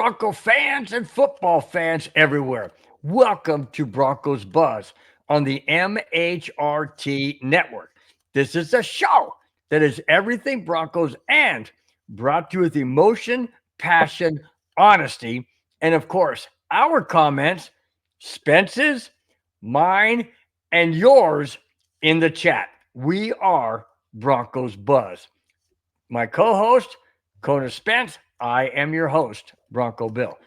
Bronco fans and football fans everywhere. Welcome to Broncos Buzz on the MHRT network. This is a show that is everything Broncos and brought to you with emotion, passion, honesty, and of course, our comments, Spence's, mine, and yours in the chat. We are Broncos Buzz. My co-host, Kona Spence. I am your host, Bronco Bill.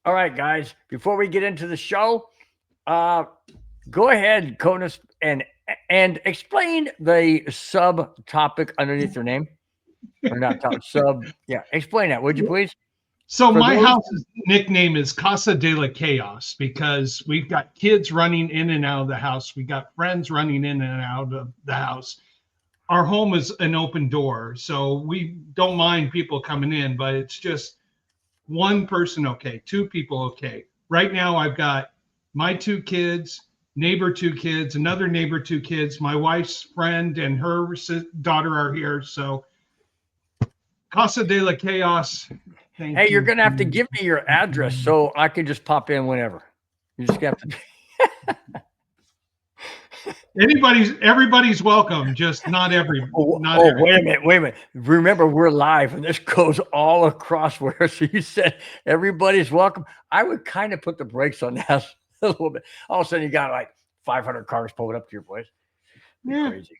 All right, guys. Before we get into the show, go ahead, Kona, and explain the subtopic underneath your name, or not sub. Yeah, explain that, would you please? So my house's nickname is Casa de la Chaos because we've got kids running in and out of the house. We got friends running in and out of the house. Our home is an open door, so we don't mind people coming in, but it's just one person okay, two people okay. Right now I've got my two kids, neighbor two kids, another neighbor two kids, my wife's friend and her daughter are here. So Casa de la Chaos. Hey, you're going to have to give me your address so I can just pop in whenever. You just have to. Everybody's welcome, just not every. Not every. Wait a minute. Remember, we're live, and this goes all across where. So you said everybody's welcome. I would kind of put the brakes on that a little bit. All of a sudden, you got like 500 cars pulling up to your place. Yeah, crazy.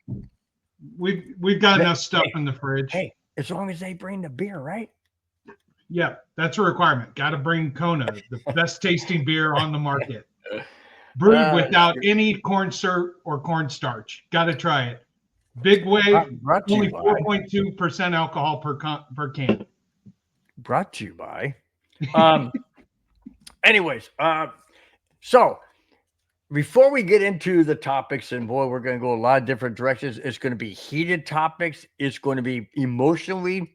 We've got enough stuff in the fridge. Hey, as long as they bring the beer, right? Yeah, that's a requirement. Got to bring Kona, the best tasting beer on the market. Brewed without any corn syrup or cornstarch. Got to try it. Big Wave, only 4.2% alcohol per can. Brought to you by. Anyways, so before we get into the topics, and boy, we're going to go a lot of different directions. It's going to be heated topics. It's going to be emotionally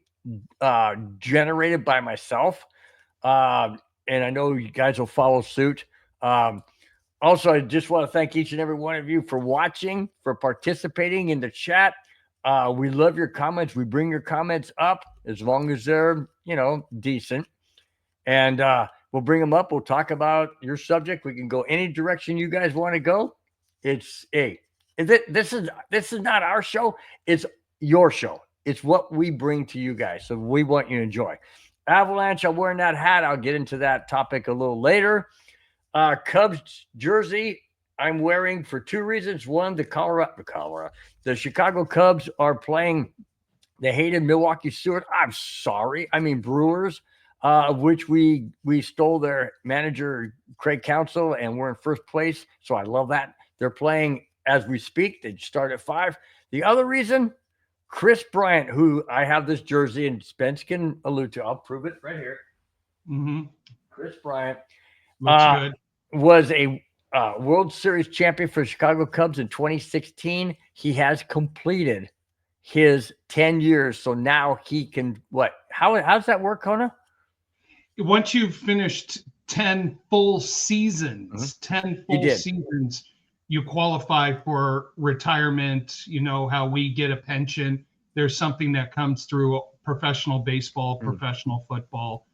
generated by myself. And I know you guys will follow suit. Also, I just want to thank each and every one of you for watching, for participating in the chat. We love your comments. We bring your comments up as long as they're, decent. And we'll bring them up. We'll talk about your subject. We can go any direction you guys want to go. This is not our show. It's your show. It's what we bring to you guys. So we want you to enjoy. Avalanche, I'm wearing that hat. I'll get into that topic a little later. Cubs jersey I'm wearing for two reasons. One, the Chicago Cubs are playing the hated Milwaukee Stewart. I'm sorry. I mean Brewers, of which we stole their manager, Craig Counsell, and we're in first place. So I love that. They're playing as we speak. They start at 5. The other reason, Chris Bryant, who I have this jersey, and Spence can allude to. I'll prove it right here. Mm-hmm. Chris Bryant. Looks good. Was a World Series champion for the Chicago Cubs in 2016. He has completed his 10 years. So now he can, how does that work, Kona? Once you've finished 10 full seasons, you qualify for retirement. You know how we get a pension. There's something that comes through professional baseball, professional football.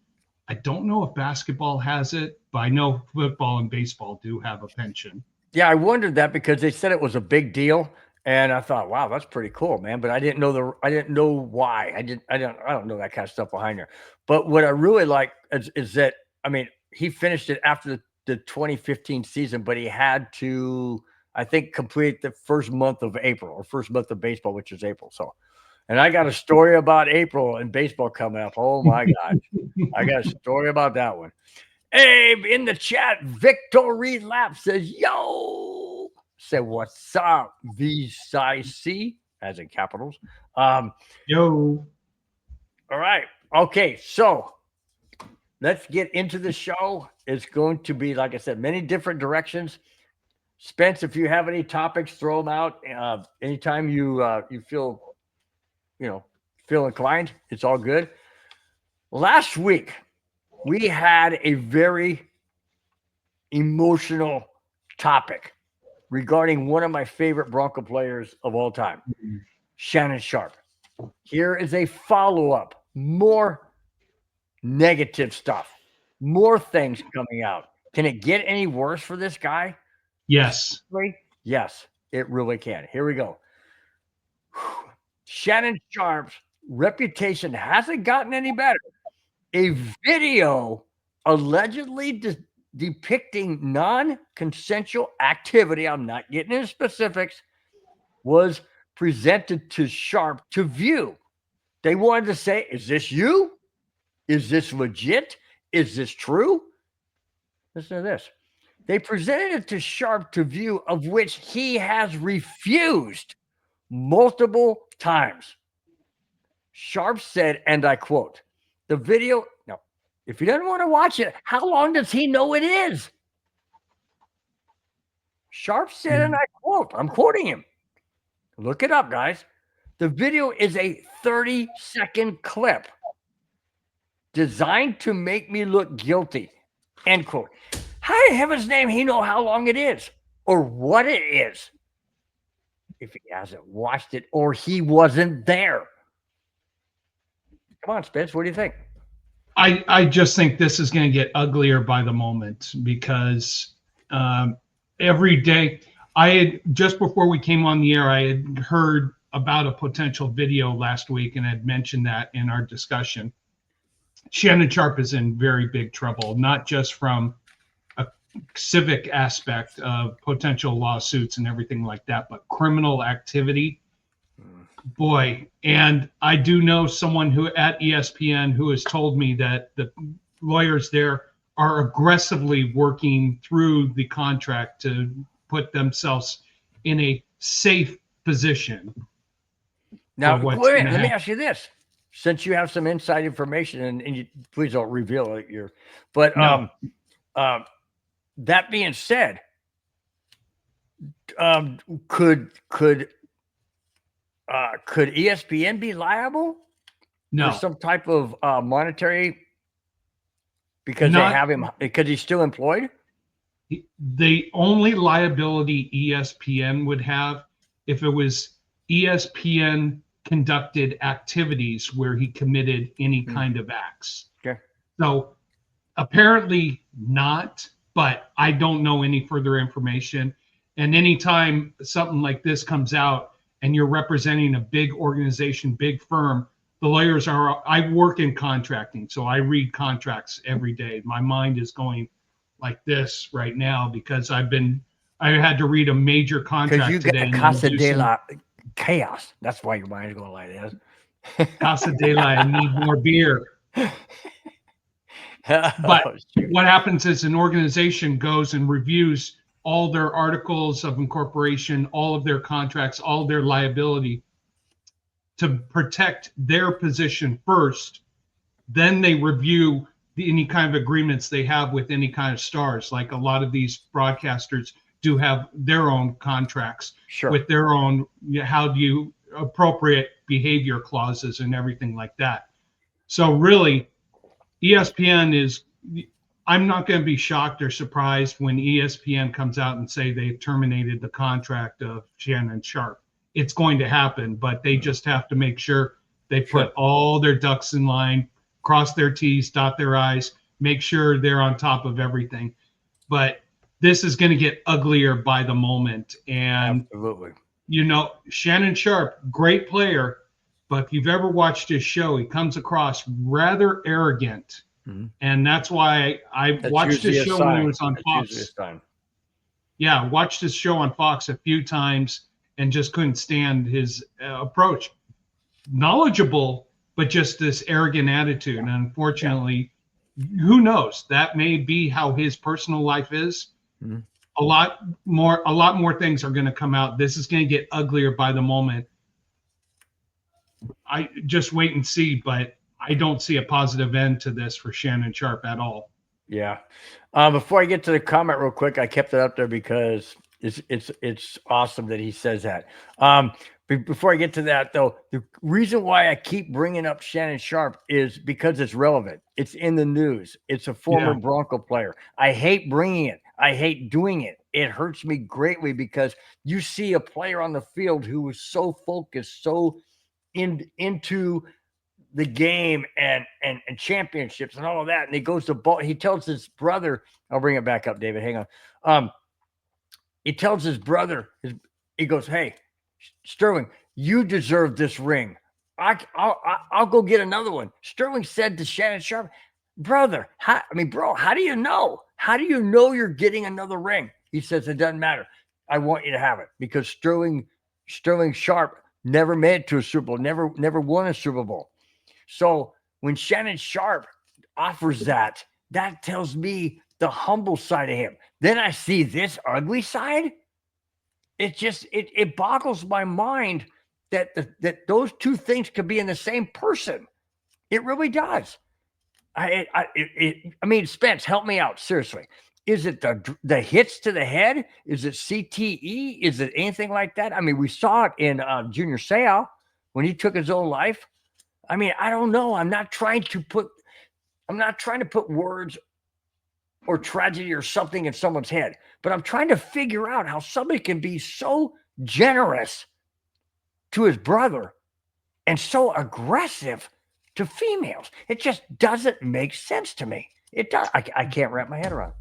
I don't know if basketball has it, but I know football and baseball do have a pension. Yeah, I wondered that because they said it was a big deal, and I thought, wow, that's pretty cool, man. But I didn't know why. I don't know that kind of stuff behind there. But what I really like is that, I mean, he finished it after the 2015 season, but he had to, I think, complete the first month of April or first month of baseball, which is April. So. And I got a story about April and baseball coming up. Oh, my God. I got a story about that one. Hey, in the chat, Victory Lap says, yo. Say, what's up, VCIC, as in capitals. Yo. All right. Okay, so let's get into the show. It's going to be, like I said, many different directions. Spence, if you have any topics, throw them out. Anytime you feel inclined, it's all good. Last week, we had a very emotional topic regarding one of my favorite Bronco players of all time, Shannon Sharpe. Here is a follow-up, more negative stuff. more things coming out. Can it get any worse for this guy? Yes. Yes, it really can. Here we go. Shannon Sharp's reputation hasn't gotten any better. A video allegedly depicting non consensual activity, I'm not getting into specifics, was presented to Sharp to view. They wanted to say, is this you? Is this legit? Is this true? Listen to this. They presented it to Sharp to view, of which he has refused multiple times. Sharp said, and I quote, the video, now, if he doesn't want to watch it, how long does he know it is? Sharp said, and I quote, I'm quoting him. Look it up, guys. The video is a 30-second clip designed to make me look guilty. End quote. How in heaven's name he know how long it is or what it is if he hasn't watched it or he wasn't there? Come on, Spence. What do you think? I just think this is going to get uglier by the moment because every day I had, just before we came on the air, I had heard about a potential video last week and had mentioned that in our discussion. Shannon Sharp is in very big trouble, not just from a civic aspect of potential lawsuits and everything like that, but criminal activity. Boy, and I do know someone who at ESPN who has told me that the lawyers there are aggressively working through the contract to put themselves in a safe position. Now, wait, let me ask you this. Since you have some inside information, and you, please don't reveal it, but no. That being said, could ESPN be liable for some type of monetary because they have him because he's still employed? The only liability ESPN would have if it was ESPN conducted activities where he committed any kind of acts. Okay. So apparently not, but I don't know any further information. And anytime something like this comes out and you're representing a big organization, big firm, the lawyers are, I work in contracting, so I read contracts every day. My mind is going like this right now because I had to read a major contract today. Because you got Casa de la Chaos. That's why your mind's going like this. Casa de la, I need more beer. But what happens is an organization goes and reviews all their articles of incorporation, all of their contracts, all their liability to protect their position first. Then they review any kind of agreements they have with any kind of stars. Like a lot of these broadcasters do have their own contracts with their own, how do you appropriate behavior clauses and everything like that. So really, ESPN is, I'm not going to be shocked or surprised when ESPN comes out and say they terminated the contract of Shannon Sharp. It's going to happen, but they just have to make sure they put all their ducks in line, cross their T's, dot their I's, make sure they're on top of everything. But this is going to get uglier by the moment. And, absolutely, you know, Shannon Sharp, great player, but if you've ever watched his show, he comes across rather arrogant. Mm-hmm. And that's why I watched his show when he was on Fox. Yeah, watched his show on Fox a few times and just couldn't stand his approach. Knowledgeable, but just this arrogant attitude. And unfortunately, who knows? That may be how his personal life is. Mm-hmm. A lot more things are going to come out. This is going to get uglier by the moment. I just wait and see, but I don't see a positive end to this for Shannon Sharp at all. Yeah. Before I get to the comment real quick, I kept it up there because it's awesome that he says that. Before I get to that, though, the reason why I keep bringing up Shannon Sharp is because it's relevant. It's in the news. It's a former Bronco player. I hate bringing it. I hate doing it. It hurts me greatly because you see a player on the field who is so focused, so into the game and championships and all of that. And he goes to ball. He tells his brother, I'll bring it back up, David. Hang on. He tells his brother, he goes, "Hey, Sterling, you deserve this ring. I'll go get another one." Sterling said to Shannon Sharp, "Brother, bro, how do you know? How do you know you're getting another ring?" He says, "It doesn't matter. I want you to have it," because Sterling Sharp never made it to a Super Bowl, never won a Super Bowl. So when Shannon Sharp offers that tells me the humble side of him. Then I see this ugly side. It boggles my mind that those two things could be in the same person. It really does. I mean, Spence, help me out. Seriously. Is it the hits to the head? Is it CTE? Is it anything like that? I mean, we saw it in Junior Seau when he took his own life. I mean, I don't know. I'm not trying to put words or tragedy or something in someone's head, but I'm trying to figure out how somebody can be so generous to his brother and so aggressive to females. It just doesn't make sense to me. It does. I can't wrap my head around it.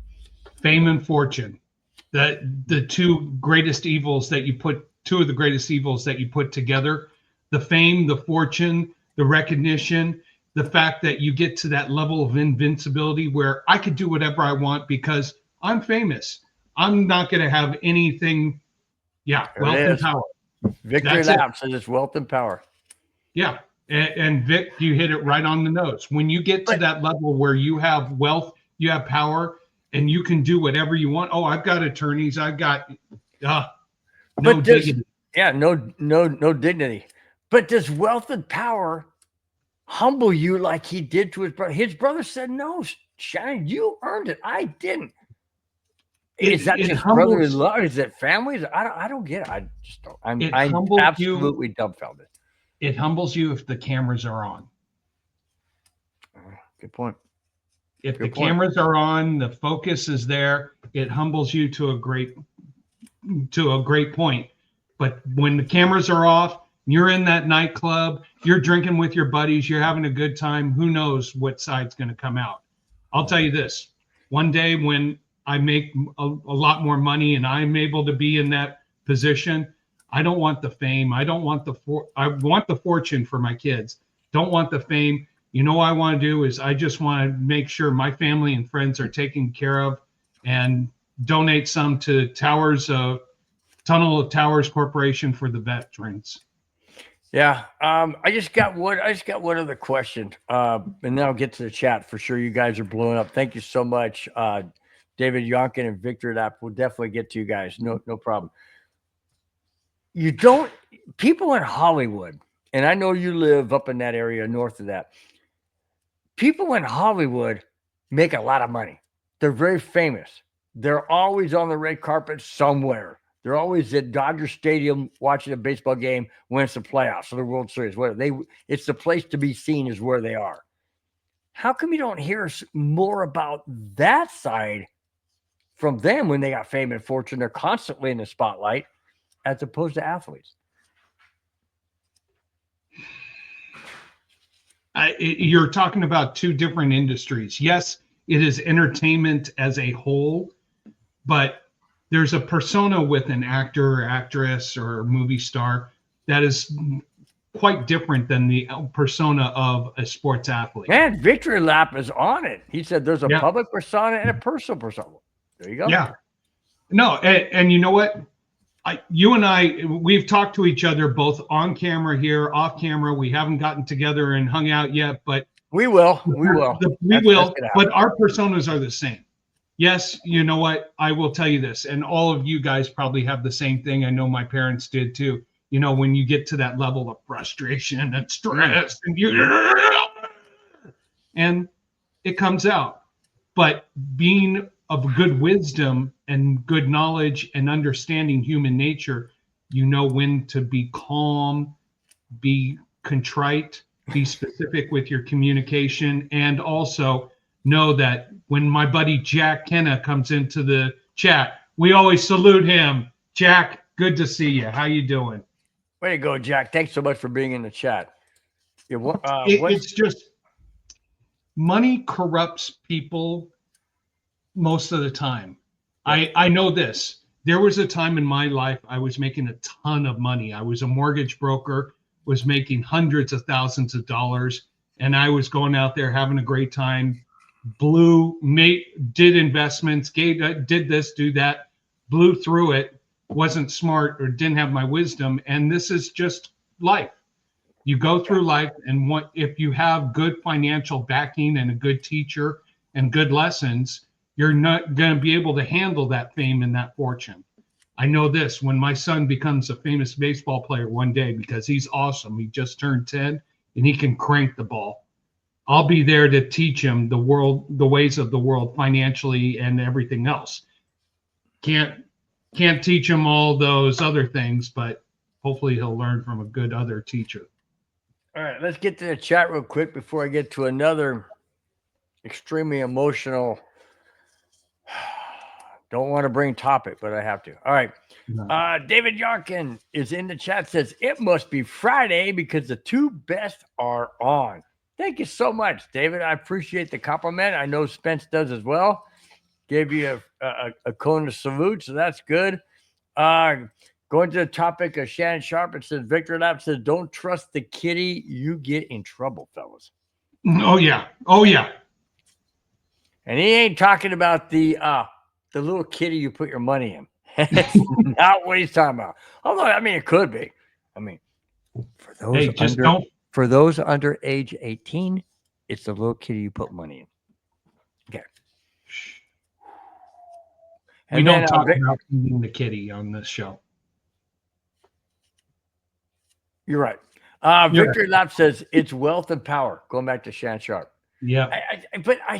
Fame and fortune, the two of the greatest evils that you put together, the fame, the fortune, the recognition, the fact that you get to that level of invincibility where I could do whatever I want because I'm famous. I'm not going to have anything. Yeah. Wealth and power. Victory Lap says it's wealth and power. Yeah. And Vic, you hit it right on the nose. When you get to that level where you have wealth, you have power, and you can do whatever you want. Oh, I've got attorneys. I've got no dignity. Yeah, no dignity. But does wealth and power humble you like he did to his brother? His brother said, "No, Shannon, you earned it. I didn't." Is that just brotherly love? Is it family? I don't get it. I just don't. I'm absolutely dumbfounded. It humbles you if the cameras are on. Good point. If the cameras are on, the focus is there. It humbles you to a great point. But when the cameras are off, you're in that nightclub, you're drinking with your buddies, you're having a good time. Who knows what side's going to come out? I'll tell you this. One day when I make a lot more money and I'm able to be in that position, I don't want the fame. I want the fortune for my kids. Don't want the fame. You know what I want to do is I just want to make sure my family and friends are taken care of and donate some to Tunnel of Towers Corporation for the veterans. Yeah. I just got one other question. And then I'll get to the chat for sure. You guys are blowing up. Thank you so much. David Yonkin and Victor Lapp. We'll definitely get to you guys. No problem. People in Hollywood, and I know you live up in that area north of that. People in Hollywood make a lot of money. They're very famous. They're always on the red carpet somewhere. They're always at Dodger Stadium watching a baseball game when it's the playoffs or the World Series. It's the place to be seen is where they are. How come you don't hear more about that side from them when they got fame and fortune? They're constantly in the spotlight as opposed to athletes. You're talking about two different industries. Yes, it is entertainment as a whole, but there's a persona with an actor or actress or movie star that is quite different than the persona of a sports athlete. Man, Victory Lap is on it. He said there's a public persona and a personal persona. There you go. Yeah. No, and you know what? You and I, we've talked to each other both on camera here, off camera. We haven't gotten together and hung out yet, but we will. But our personas are the same. Yes, you know what? I will tell you this, and all of you guys probably have the same thing. I know my parents did too. You know, when you get to that level of frustration and stress, and it comes out. But being of good wisdom and good knowledge and understanding human nature, you know when to be calm, be contrite, be specific with your communication, and also know that when my buddy Jack Kenna comes into the chat, we always salute him. Jack, good to see you. How you doing? Way to go, Jack. Thanks so much for being in the chat. Yeah, It's just money corrupts people most of the time. Yeah. I know this. There was a time in my life I was making a ton of money. I was a mortgage broker, was making hundreds of thousands of dollars, and I was going out there having a great time. Did investments, did this, do that, blew through it, wasn't smart or didn't have my wisdom, and this is just life. You go through life, and if you have good financial backing and a good teacher and good lessons, you're not going to be able to handle that fame and that fortune. I know this: when my son becomes a famous baseball player one day, because he's awesome, he just turned 10 and he can crank the ball. I'll be there to teach him the ways of the world financially and everything else. Can't teach him all those other things, but hopefully he'll learn from a good other teacher. All right, let's get to the chat real quick before I get to another extremely emotional. Don't want to bring topic, but I have to. All right. David Yarkin is in the chat, says it must be Friday because the two best are on. Thank you so much, David. I appreciate the compliment. I know Spence does as well. Gave you a cone of salute, so that's good. Going to the topic of Shannon Sharp, it says Victor Lap says, don't trust the kitty, you get in trouble, fellas. Oh yeah. Oh yeah. And he ain't talking about the little kitty you put your money in. It's not what he's talking about. Although, I mean, it could be. I mean, for those under age 18, it's the little kitty you put money in. Okay. We don't talk about feeding the kitty on this show. You're right. Victor Lap says it's wealth and power. Going back to Shan Sharp. Yeah. But I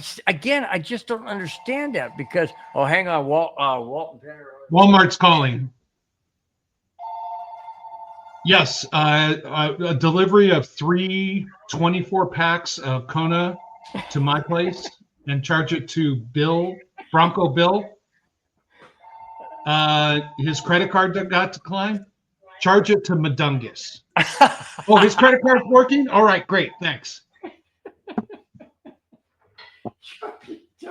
just don't understand that because hang on, Walmart's calling. Yes, a delivery of 3 24 packs of Kona to my place and charge it to Bronco Bill. His credit card that got declined. Charge it to Madungus. Oh, his credit card's working? All right, great, thanks.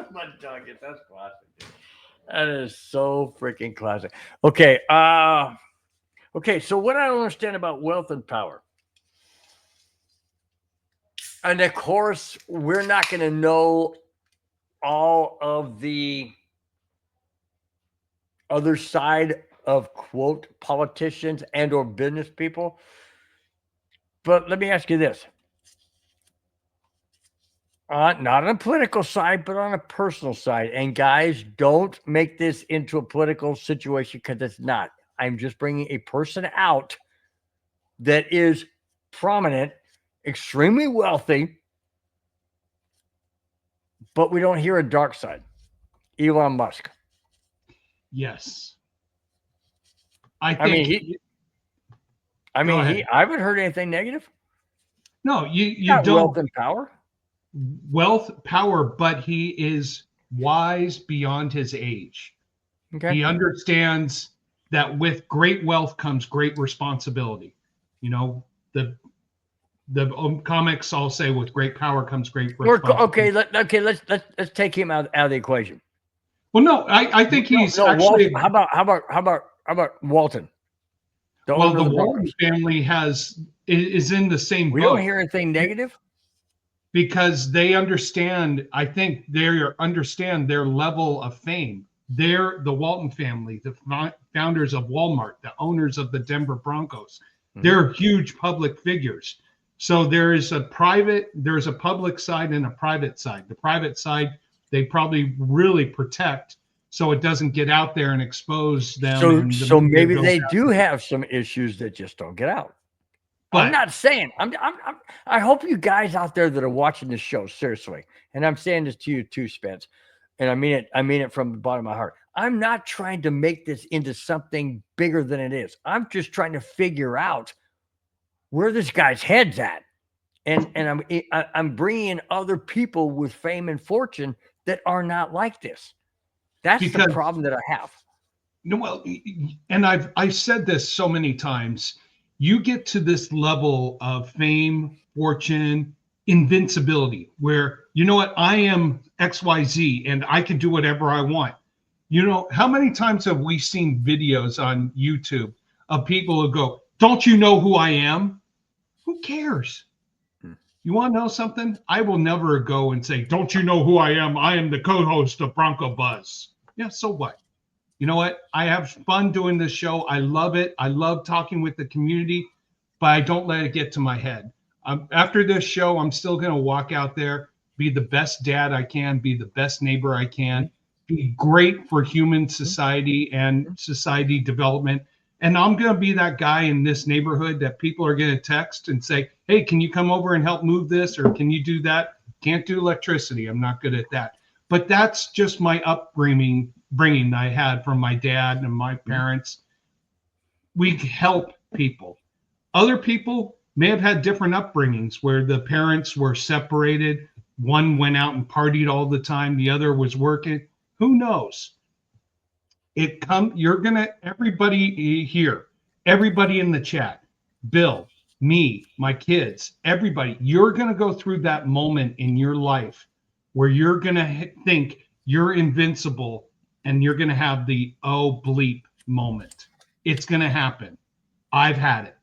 That's classic. That is so freaking classic. Okay. Okay. So what I don't understand about wealth and power, and of course, we're not going to know all of the other side of quote politicians and or business people. But let me ask you this. Not on a political side, but on a personal side. And guys, don't make this into a political situation because it's not. I'm just bringing a person out that is prominent, extremely wealthy, but we don't hear a dark side. Elon Musk. Yes. I haven't heard anything negative. No, you don't. Wealth and power. Wealth, power, but he is wise beyond his age. Okay. He understands that with great wealth comes great responsibility. You know, the comics all say with great power comes great responsibility. Let's take him out of the equation. Well, no, I think he's actually. Walton. How about Walton? The Walton family is in the same boat. We don't hear anything negative. Because they understand, I think they understand their level of fame. They're the Walton family, the founders of Walmart, the owners of the Denver Broncos. Mm-hmm. They're huge public figures. So there's a public side and a private side. The private side, they probably really protect so it doesn't get out there and expose them. So maybe they do have some issues that just don't get out. But I'm not saying I hope you guys out there that are watching this show, seriously, and I'm saying this to you too, Spence, and I mean it from the bottom of my heart. I'm not trying to make this into something bigger than it is. I'm just trying to figure out where this guy's head's at, and I'm bringing in other people with fame and fortune that are not like this. That's the problem that I have. No, well, and I've said this so many times. you get to this level of fame, fortune, invincibility, where, you know what, I am XYZ and I can do whatever I want. You know, how many times have we seen videos on YouTube of people who go, don't you know who I am? Who cares? You want to know something? I will never go and say, don't you know who I am? I am the co-host of Bronco Buzz. Yeah, so what? You know what? I have fun doing this show. I love it. I love talking with the community, but I don't let it get to my head. After this show, I'm still going to walk out there, be the best dad I can, be the best neighbor I can, be great for human society and society development. And I'm going to be that guy in this neighborhood that people are going to text and say, hey, can you come over and help move this? Or can you do that? Can't do electricity. I'm not good at that. But that's just my upbringing that I had from my dad and my parents. We help people. Other people may have had different upbringings where the parents were separated. One went out and partied all the time. The other was working. Who knows? You're gonna, everybody here, everybody in the chat, Bill, me, my kids, everybody, you're gonna go through that moment in your life where you're gonna think you're invincible and you're gonna have the oh bleep moment. It's gonna happen. I've had it.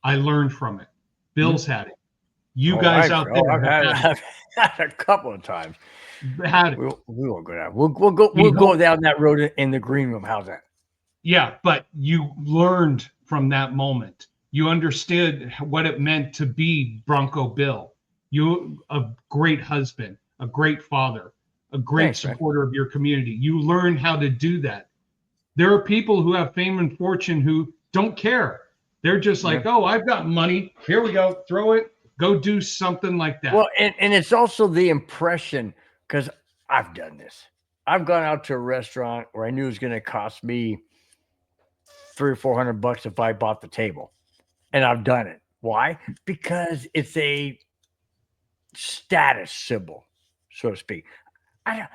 I learned from it. Bill's had it. You guys out there I've had it a couple of times. Had it. We won't go down. We'll go down that road in the green room. How's that? Yeah, but you learned from that moment. You understood what it meant to be Bronco Bill. You a great husband, a great father, a great supporter of your community. You learned how to do that. There are people who have fame and fortune who don't care. They're just like, oh, I've got money. Here we go. Throw it. Go do something like that. Well, and it's also the impression, because I've done this. I've gone out to a restaurant where I knew it was going to cost me $300 or $400 if I bought the table, and I've done it. Why? Because it's a status symbol, so to speak. I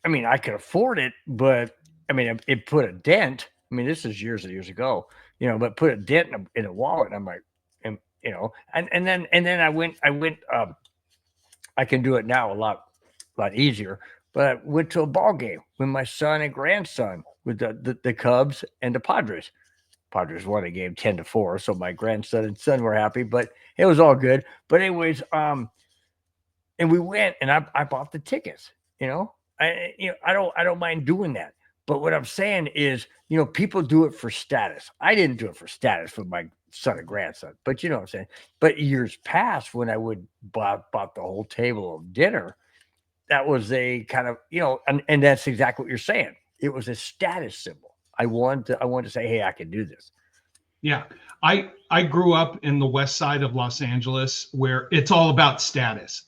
mean, I could afford it, but I mean, it put a dent. I mean, this is years and years ago, but put a dent in a wallet. And I'm like, and then I went. I can do it now a lot easier. But I went to a ball game with my son and grandson with the Cubs and the Padres. Padres won a game 10-4, so my grandson and son were happy, but it was all good. But anyways, and we went, and I bought the tickets. I don't mind doing that. But what I'm saying is, people do it for status. I didn't do it for status for my son and grandson, but you know what I'm saying. But years past, when I would bought the whole table of dinner, that was a kind of and that's exactly what you're saying. It was a status symbol. I wanted to say, hey, I can do this. Yeah, I grew up in the west side of Los Angeles where it's all about status.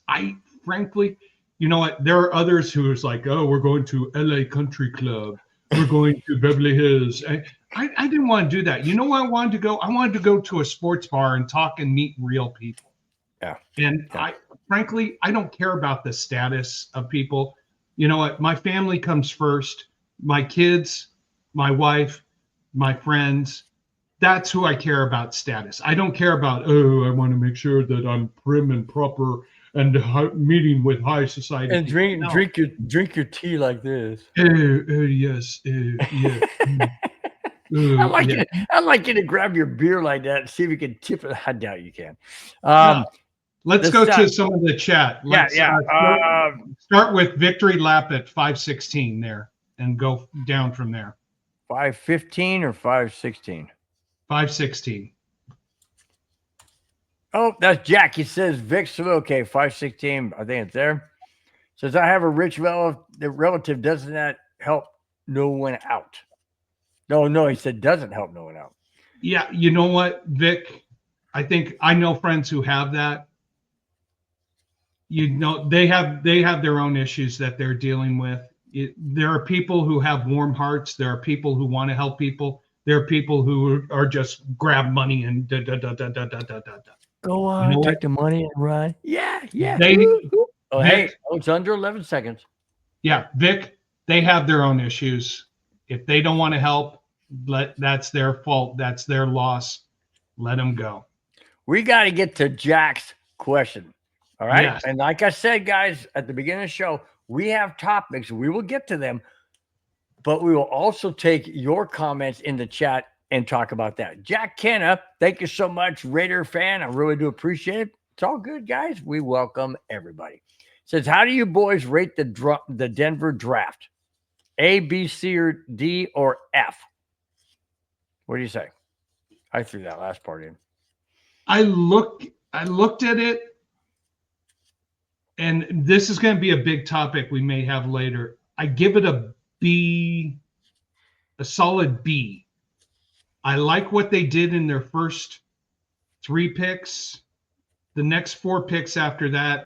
Frankly, you know what? There are others who is like, oh, we're going to LA Country Club. We're going to Beverly Hills. I didn't want to do that. You know where I wanted to go? I wanted to go to a sports bar and talk and meet real people. Yeah. And frankly, I don't care about the status of people. You know what? My family comes first. My kids, my wife, my friends. That's who I care about status. I don't care about, oh, I want to make sure that I'm prim and proper and meeting with high society. And drink your tea like this. Yes. Yes. I'd like you to grab your beer like that and see if you can tip it. I doubt you can. Let's go to some of the chat. Let's start with Victory Lap at 516 there and go down from there. 515 or 516? 516. Oh, that's Jack. He says Vic's okay. 516. I think it's there. Says I have a rich relative. Doesn't that help no one out? No. He said doesn't help no one out. Yeah, you know what, Vic? I think I know friends who have that. They have their own issues that they're dealing with. There are people who have warm hearts. There are people who want to help people. There are people who are just grab money and da. Go on, take the money and run. Yeah. It's under 11 seconds. Yeah, Vic, they have their own issues. If they don't want to help, That's their fault. That's their loss. Let them go. We got to get to Jack's question. All right. Yes. And like I said, guys, at the beginning of the show, we have topics. We will get to them, but we will also take your comments in the chat and talk about that. Jack Kenna, thank you so much, Raider fan. I really do appreciate it. It's all good, guys. We welcome everybody. Says, how do you boys rate the Denver draft? A, B, C, or D, or F? What do you say? I threw that last part in. I looked at it, and this is going to be a big topic we may have later. I give it a B, a solid B. I like what they did in their first 3 picks. The next 4 picks after that,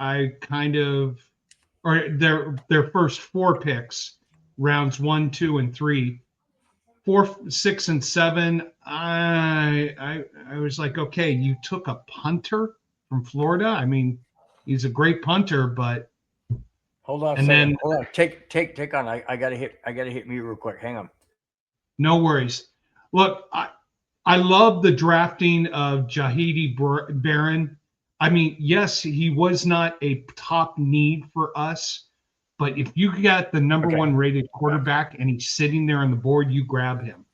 or their first 4 picks, rounds 1, 2, and 3. 4, 6, and 7. I was like, okay, you took a punter from Florida. I mean, he's a great punter, but hold on a second. Hold on. Take on. I gotta hit mute real quick. Hang on. No worries. Look, I love the drafting of Jahidi Barron. I mean, yes, he was not a top need for us, but if you got the number 1 rated quarterback and he's sitting there on the board, you grab him.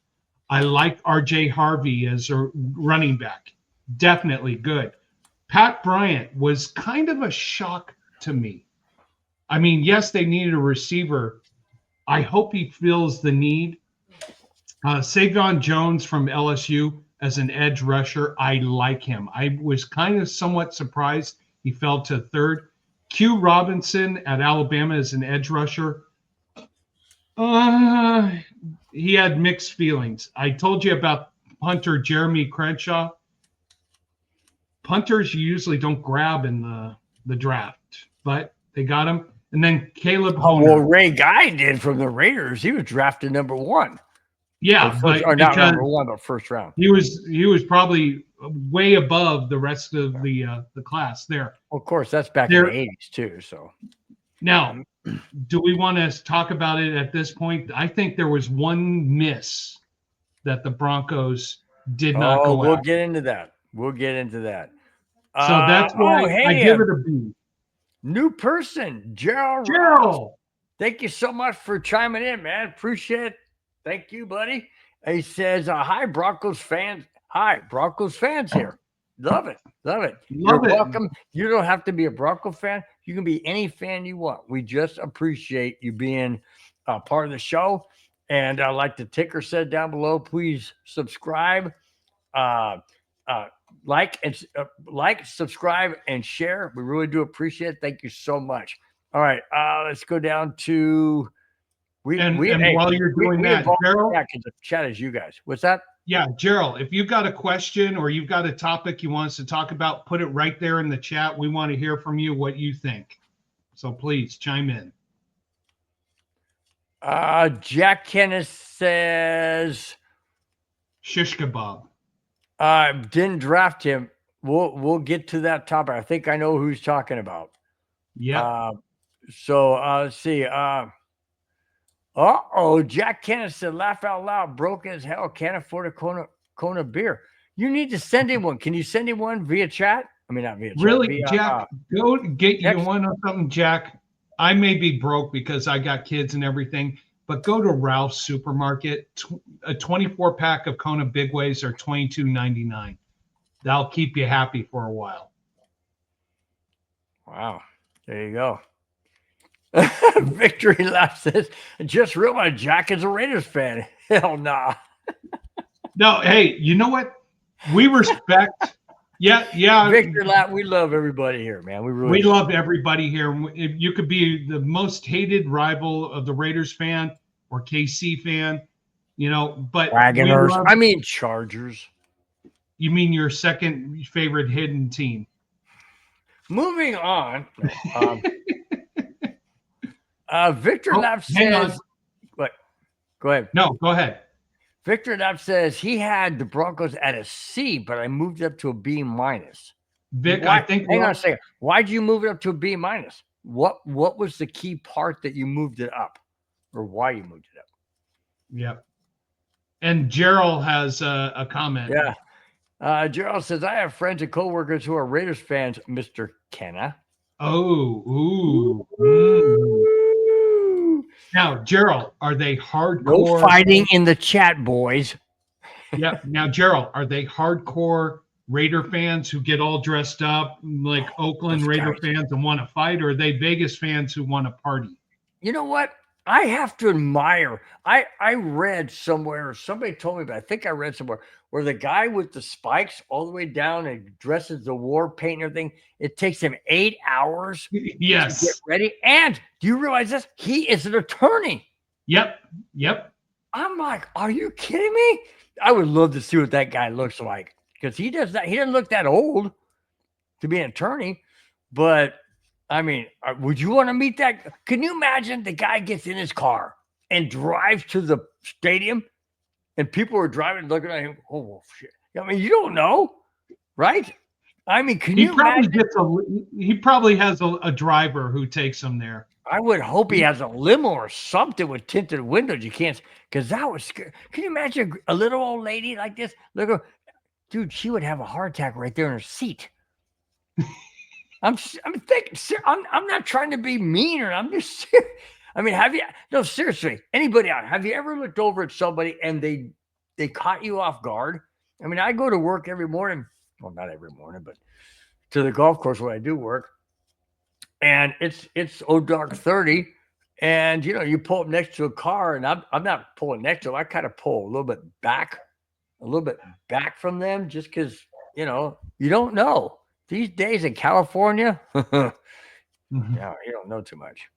I like R.J. Harvey as a running back. Definitely good. Pat Bryant was kind of a shock to me. I mean, yes, they needed a receiver. I hope he fills the need. Savion Jones from LSU as an edge rusher. I like him. I was kind of somewhat surprised he fell to 3rd. Q Robinson at Alabama as an edge rusher. He had mixed feelings. I told you about punter Jeremy Crenshaw. Punters you usually don't grab in the draft, but they got him. And then Caleb Honer. Well, Ray Guy did from the Raiders. He was drafted number 1. Yeah, or not number 1, but first round. He was probably way above the rest of the class there. Of course, that's back in the 80s too. So now, do we want to talk about it at this point? I think there was one miss that the Broncos did not go we'll after. get into that. We'll get into that. So that's why I give it a B. New person, Gerald. Gerald, thank you so much for chiming in, man. Appreciate it. Thank you, buddy. He says, hi, Broncos fans. Hi, Broncos fans here. Love it. You're welcome. You don't have to be a Bronco fan. You can be any fan you want. We just appreciate you being a part of the show. And like the ticker said down below, please subscribe, like, subscribe, and share. We really do appreciate it. Thank you so much. All right, let's go down to while you're doing that, Gerald, as chat as you guys. What's that? Yeah, Gerald, if you've got a question or you've got a topic you want us to talk about, put it right there in the chat. We want to hear from you what you think. So please chime in. Jack Kenneth says, shish kebab. Didn't draft him. We'll get to that topic. I think I know who he's talking about. Yeah. So let's see. Jack Kenneth said, laugh out loud, broke as hell, can't afford a Kona beer. You need to send him one. Can you send him one via chat? I mean, not via chat. Really, Jack, go get you one or something, Jack. I may be broke because I got kids and everything, but go to Ralph's Supermarket. A 24-pack of Kona Big Ways are $22.99. That'll keep you happy for a while. Wow. There you go. Victory Lap says, just realized Jack is a Raiders fan. Hell nah. No, hey, you know what? We respect. Yeah. Victor Lap, we love everybody here, man. We love everybody here. You could be the most hated rival of the Raiders fan or KC fan, but Wagoners. I mean Chargers. You mean your second favorite hidden team? Moving on. Victor Lap says, what? Go ahead. No, go ahead. Victor Lap says he had the Broncos at a C, but I moved it up to a B minus. Vic, hang on a second. Why'd you move it up to a B minus? What was the key part that you moved it up, or why you moved it up? Yep. And Gerald has a comment. Yeah. Gerald says, I have friends and coworkers who are Raiders fans, Mr. Kenna. Oh, ooh. Now, Gerald, are they No hardcore? fighting in the chat, boys. Yeah. Now, Gerald, are they hardcore Raider fans who get all dressed up like Oakland Those Raider guys. fans and want to fight, or are they Vegas fans who want to party? You know what? I have to admire. I read somewhere, somebody told me, but I think I read somewhere where the guy with the spikes all the way down and dresses the war paint and everything, it takes him 8 hours to get Yes. ready. And do you realize this? He is an attorney. Yep. I'm like, are you kidding me? I would love to see what that guy looks like because he doesn't look that old to be an attorney. But I mean, would you want to meet that? Can you imagine the guy gets in his car and drives to the stadium and people are driving looking at him? Oh, shit. I mean, you don't know, right? I mean, can you imagine? He probably has a driver who takes him there. I would hope he has a limo or something with tinted windows. You can't, because that was scary. Can you imagine a little old lady like this? Look, dude, she would have a heart attack right there in her seat. I'm thinking. I'm not trying to be mean, or I'm just. I mean, seriously, anybody out? Have you ever looked over at somebody and they caught you off guard? I mean, I go to work every morning. Well, not every morning, but to the golf course where I do work, and it's dark 30, and you pull up next to a car, and I'm not pulling next to them. I kind of pull a little bit back from them, just because you don't know. These days in California, yeah, you don't know too much,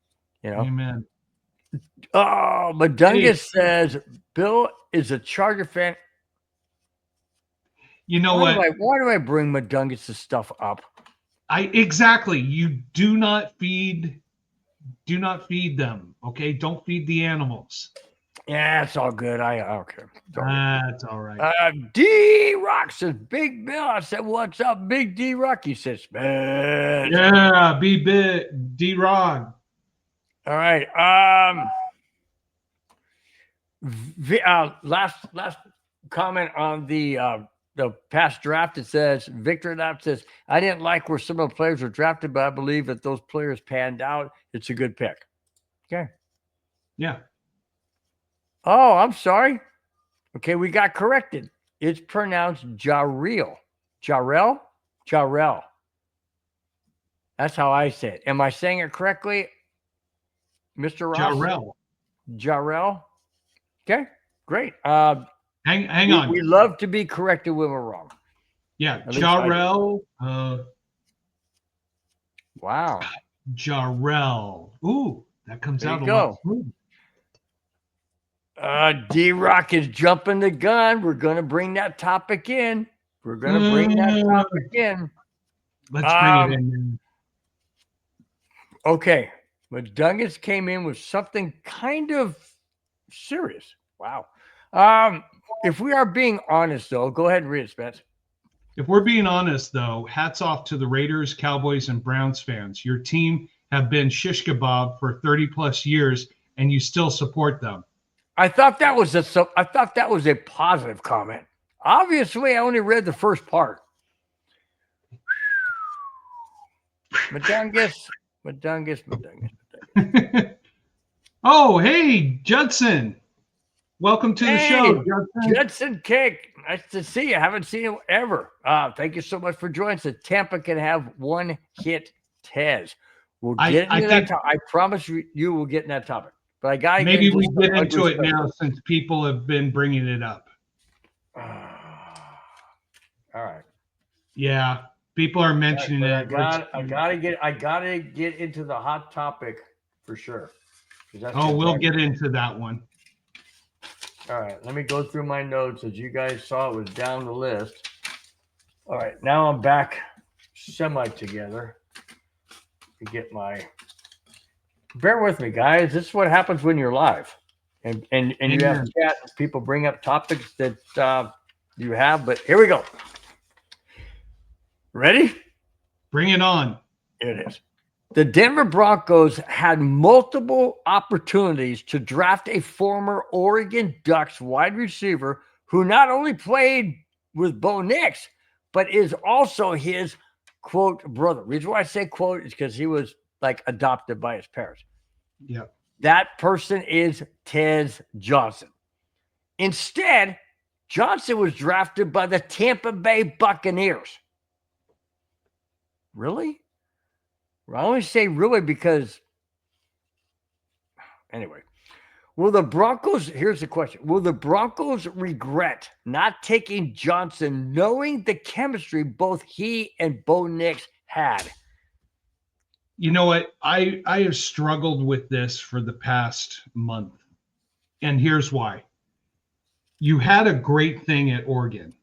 Amen. Oh, Madungus says Bill is a Charger fan. You know what? Why do I bring Madungus' stuff up? Exactly. You do not feed them. Okay, don't feed the animals. Yeah, it's all good. I don't care. That's all right. D Rock says, Big Bill. I said, what's up, Big D Rock? He says, man. Yeah, be big D Rock. All right. Last comment on the past draft. It says Victor Knapp says, I didn't like where some of the players were drafted, but I believe that those players panned out. It's a good pick. Okay. Yeah. Oh, I'm sorry. Okay, we got corrected. It's pronounced Jarrell. Jarrell. That's how I say it. Am I saying it correctly, Mr. Ross? Jarrell. Okay, great. Hang on. We love to be corrected when we're wrong. Yeah, Jarrell. Wow. Jarrell. Ooh, that comes There out you a lot. D-Rock is jumping the gun. We're going to bring that topic in. Let's bring it in. Okay. Madungus came in with something kind of serious. Wow. If we are being honest, though, go ahead and read it, Spence. If we're being honest, though, hats off to the Raiders, Cowboys, and Browns fans. Your team have been shish kebab for 30 plus years, and you still support them. I thought that was a positive comment. Obviously, I only read the first part. Madungus. Oh, hey, Judson. Welcome to the show, Judson. Judson Cake. Nice to see you. Haven't seen you ever. Thank you so much for joining us. Tampa can have one hit Tez. We'll get into that topic. I promise you we'll get in that topic. But I got maybe we get into it now since people have been bringing it up. All right. Yeah, people are mentioning it. I gotta get into the hot topic for sure. We'll get into that one. All right, let me go through my notes. As you guys saw, it was down the list. All right, now I'm back semi together to get my. Bear with me, guys. This is what happens when you're live, and you have chat. People bring up topics that you have, but here we go. Ready? Bring it on. Here it is. The Denver Broncos had multiple opportunities to draft a former Oregon Ducks wide receiver who not only played with Bo Nix, but is also his quote brother. Reason why I say quote is because he was like adopted by his parents. Yeah. That person is Tez Johnson. Instead, Johnson was drafted by the Tampa Bay Buccaneers. Really? I only say really because, anyway. Will the Broncos, here's the question, will the Broncos regret not taking Johnson knowing the chemistry both he and Bo Nix had? You know what? I have struggled with this for the past month. And here's why. You had a great thing at Oregon.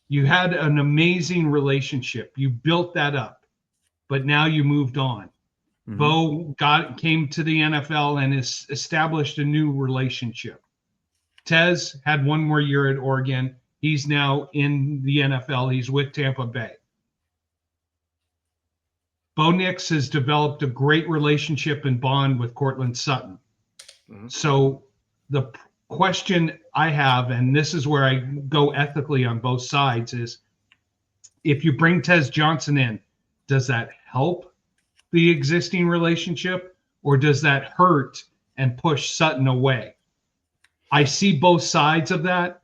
You had an amazing relationship. You built that up, but now you moved on. Mm-hmm. Bo came to the NFL and has established a new relationship. Tez had one more year at Oregon. He's now in the NFL. He's with Tampa Bay. Bo Nix has developed a great relationship and bond with Courtland Sutton. Mm-hmm. So the question I have, and this is where I go ethically on both sides, is if you bring Tez Johnson in, does that help the existing relationship or does that hurt and push Sutton away? I see both sides of that.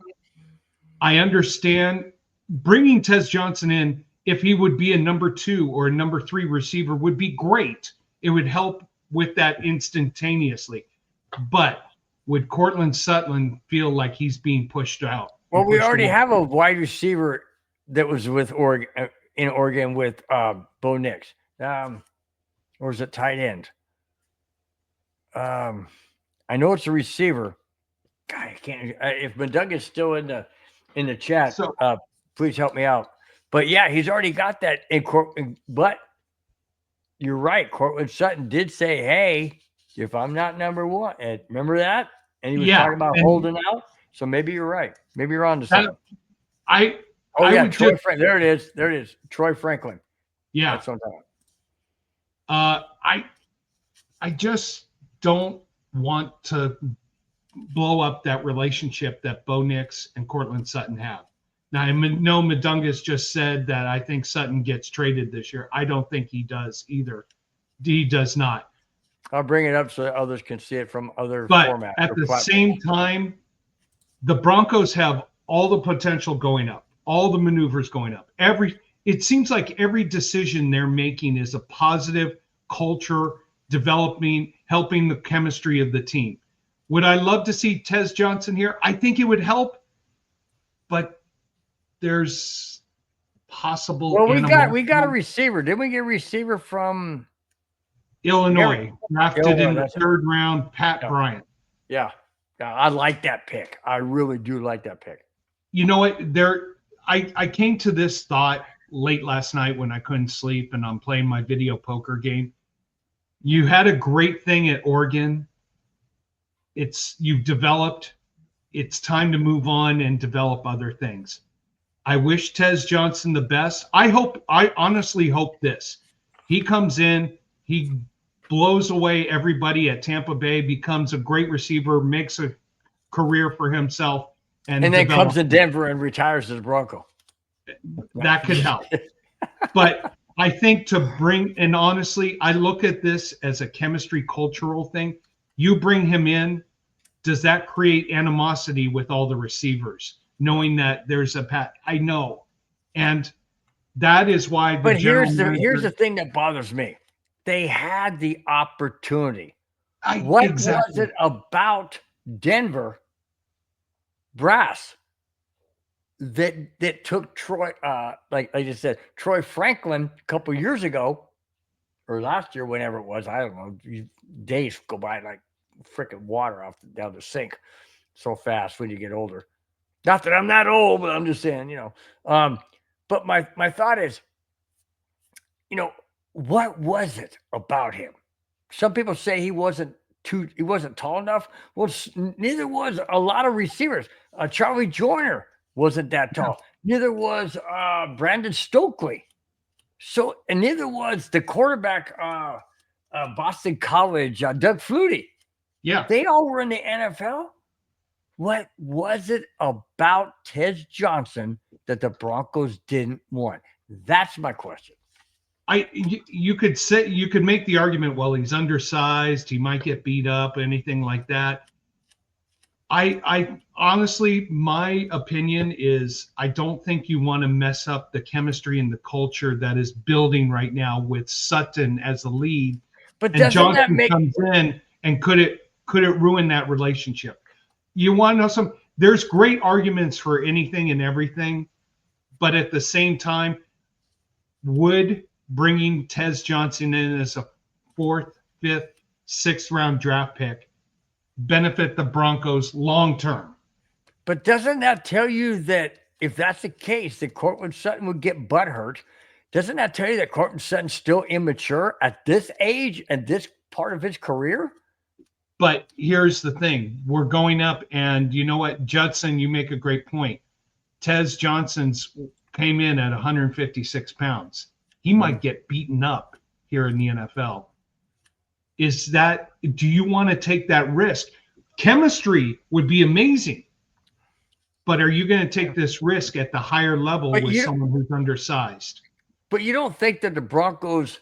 I understand bringing Tez Johnson in, if he would be a number 2 or a number 3 receiver, would be great. It would help with that instantaneously. But would Courtland Sutton feel like he's being pushed out? Well, we already have a wide receiver that was with Oregon in Oregon with Bo Nix. Or is it tight end? I know it's a receiver. God, I can't. If Madug is still in the chat, so, please help me out. But yeah, he's already got that. But you're right. Courtland Sutton did say, "Hey, if I'm not number 1," and remember that, and he was talking about holding out. So maybe you're right. Maybe you're on to something. Troy Franklin. There it is. There it is. Troy Franklin. Yeah. That's what I'm talking about. I just don't want to blow up that relationship that Bo Nix and Courtland Sutton have. Now, I know Madungus just said that I think Sutton gets traded this year. I don't think he does either. He does not. I'll bring it up so that others can see it from other formats. But at the same time, the Broncos have all the potential going up, all the maneuvers going up. It seems like every decision they're making is a positive culture, developing, helping the chemistry of the team. Would I love to see Tez Johnson here? I think it would help, but there's possible. Well, we got a receiver. Didn't we get a receiver from Illinois? Drafted in the 3rd round, Pat Bryant. Yeah, I like that pick. I really do like that pick. You know what? I came to this thought late last night when I couldn't sleep and I'm playing my video poker game. You had a great thing at Oregon. You've developed. It's time to move on and develop other things. I wish Tez Johnson the best. I honestly hope this. He comes in, he blows away everybody at Tampa Bay, becomes a great receiver, makes a career for himself, and then comes to Denver and retires as a Bronco. That could help. But I think and honestly, I look at this as a chemistry cultural thing. You bring him in, does that create animosity with all the receivers, knowing that there's a Pat? I know. And that is why But here's the thing that bothers me. They had the opportunity. What was it about Denver brass that took Troy, like I just said, Troy Franklin a couple years ago, or last year, whenever it was, I don't know, days go by like freaking water down the sink so fast when you get older. Not that I'm that old, but I'm just saying, but my thought is, what was it about him? Some people say he wasn't tall enough. Well, neither was a lot of receivers. Charlie Joyner wasn't that tall. Neither was Brandon Stokely. So, and neither was the quarterback Boston College, Doug Flutie. Yeah. They all were in the NFL. What was it about Ted Johnson that the Broncos didn't want? That's my question. You could make the argument, well, he's undersized, he might get beat up, anything like that. I honestly, my opinion is I don't think you want to mess up the chemistry and the culture that is building right now with Sutton as the lead, But and doesn't that Johnson make comes in, and could it ruin that relationship? You want to know some? There's great arguments for anything and everything, but at the same time, would bringing Tez Johnson in as a 4th, 5th, 6th round draft pick benefit the Broncos long term? But doesn't that tell you that if that's the case, that Cortland Sutton would get butthurt? Doesn't that tell you that Cortland Sutton's still immature at this age and this part of his career? But here's the thing. We're going up, and you know what, Judson, you make a great point. Tez Johnson's came in at 156 pounds. He might get beaten up here in the NFL. Do you want to take that risk? Chemistry would be amazing. But are you going to take this risk at the higher level with someone who's undersized? But you don't think that the Broncos